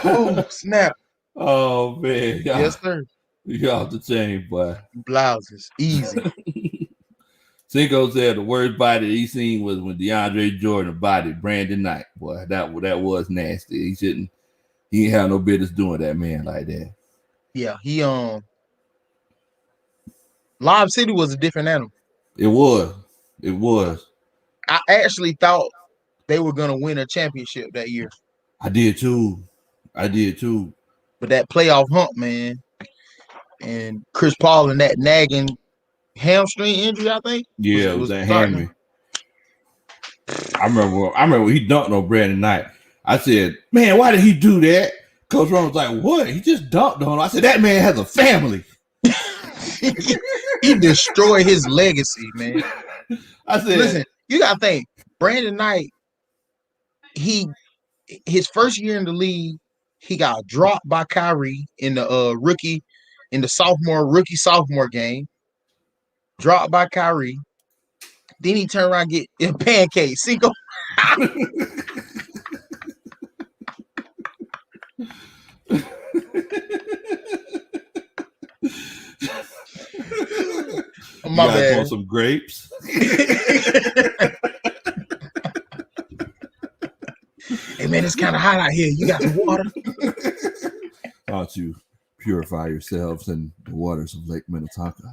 Oh snap! Oh man, Yes sir. Y'all the chain, boy. Blouses, easy. Cinco said the worst body he seen was when DeAndre Jordan bodied Brandon Knight. Boy, that was nasty. He ain't have no business doing that man like that. Yeah, Lob City was a different animal. It was. I actually thought they were gonna win a championship that year. I did too. But that playoff hump, man, and Chris Paul and that nagging hamstring injury, I think. Yeah, it was that hammy. I remember when he dunked on Brandon Knight. I said, man, why did he do that? Coach Ron was like, what? He just dunked on him. I said, that man has a family. He destroyed his legacy, man. I said, listen, you gotta think, Brandon Knight, his first year in the league, he got dropped by Kyrie in the rookie sophomore game. Dropped by Kyrie. Then he turned around and get a pancake. Cinco. My bad. Want some grapes? Hey man, it's kind of hot out here. You got the water? Why don't you purify yourselves in the waters of Lake Minnetonka?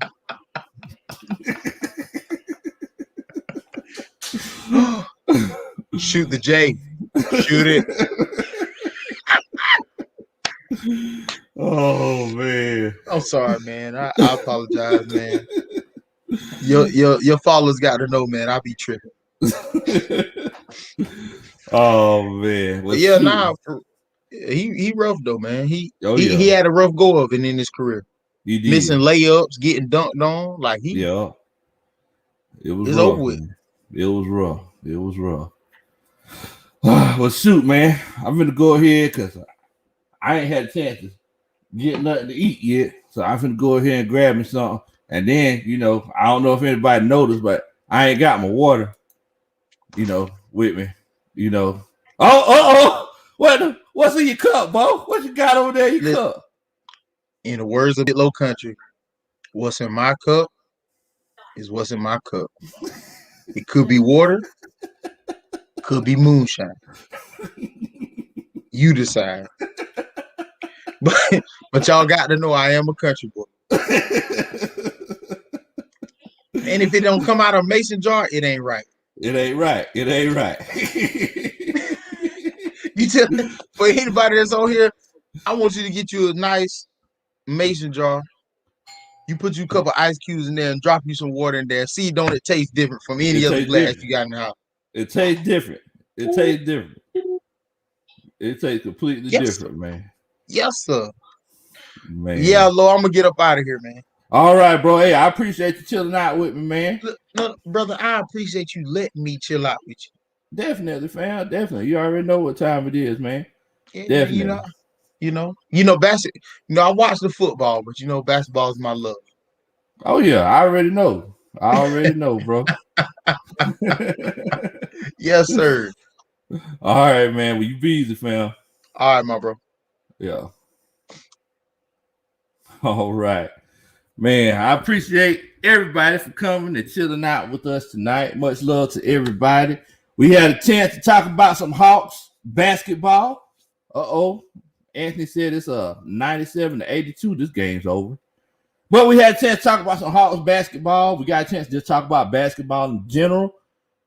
Shoot the J. Shoot it. Oh man. I'm sorry, man. I apologize, man. Your followers got to know, man. I be tripping. Oh man. Well, yeah, he rough though, man. He had a rough go of it in his career. He did. Missing layups, getting dunked on, like it was rough, over with. Man. It was rough. Well, shoot, man. I'm gonna go ahead because I ain't had a chance to get nothing to eat yet. So I'm gonna go ahead and grab me something. And then, I don't know if anybody noticed, but I ain't got my water, with me. What's in your cup, Bo? What you got over there in your cup? In the words of Low Country, what's in my cup is what's in my cup. It could be water, could be moonshine. You decide. But y'all got to know I am a country boy. And if it don't come out of a mason jar, it ain't right. It ain't right. You tell for anybody that's on here, I want you to get you a nice mason jar. You put you a couple ice cubes in there and drop you some water in there. See, don't it taste different from any other glass you got in the house? It tastes different. It tastes completely different, man. Yes, sir. Man. Yeah, Lord, I'm gonna get up out of here, man. All right, bro. Hey, I appreciate you chilling out with me, man. Look, brother, I appreciate you letting me chill out with you. Definitely, fam. Definitely. You already know what time it is, man. Yeah, definitely. I watch the football, but basketball is my love. Oh yeah, I already know. Bro. Yes, sir. All right, man. Well, you be easy, fam. All right, my bro. Yeah. All right. Man, I appreciate everybody for coming and chilling out with us tonight. Much love to everybody. We had a chance to talk about some Hawks basketball. Anthony said it's 97-82. This game's over. But we had a chance to talk about some Hawks basketball. We got a chance to just talk about basketball in general.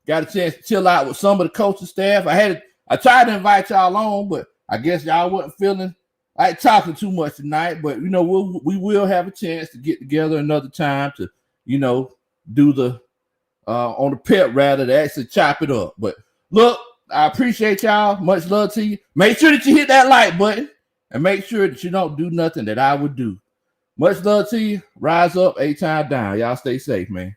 Got a chance to chill out with some of the coaching staff. I tried to invite y'all on, but I guess y'all wasn't feeling like talking too much tonight. But we will have a chance to get together another time to do the on the pep rather to actually chop it up. But look, I appreciate y'all. Much love to you. Make sure that you hit that like button and make sure that you don't do nothing that I would do. Much love to you. Rise up, 8 times down. Y'all stay safe, man.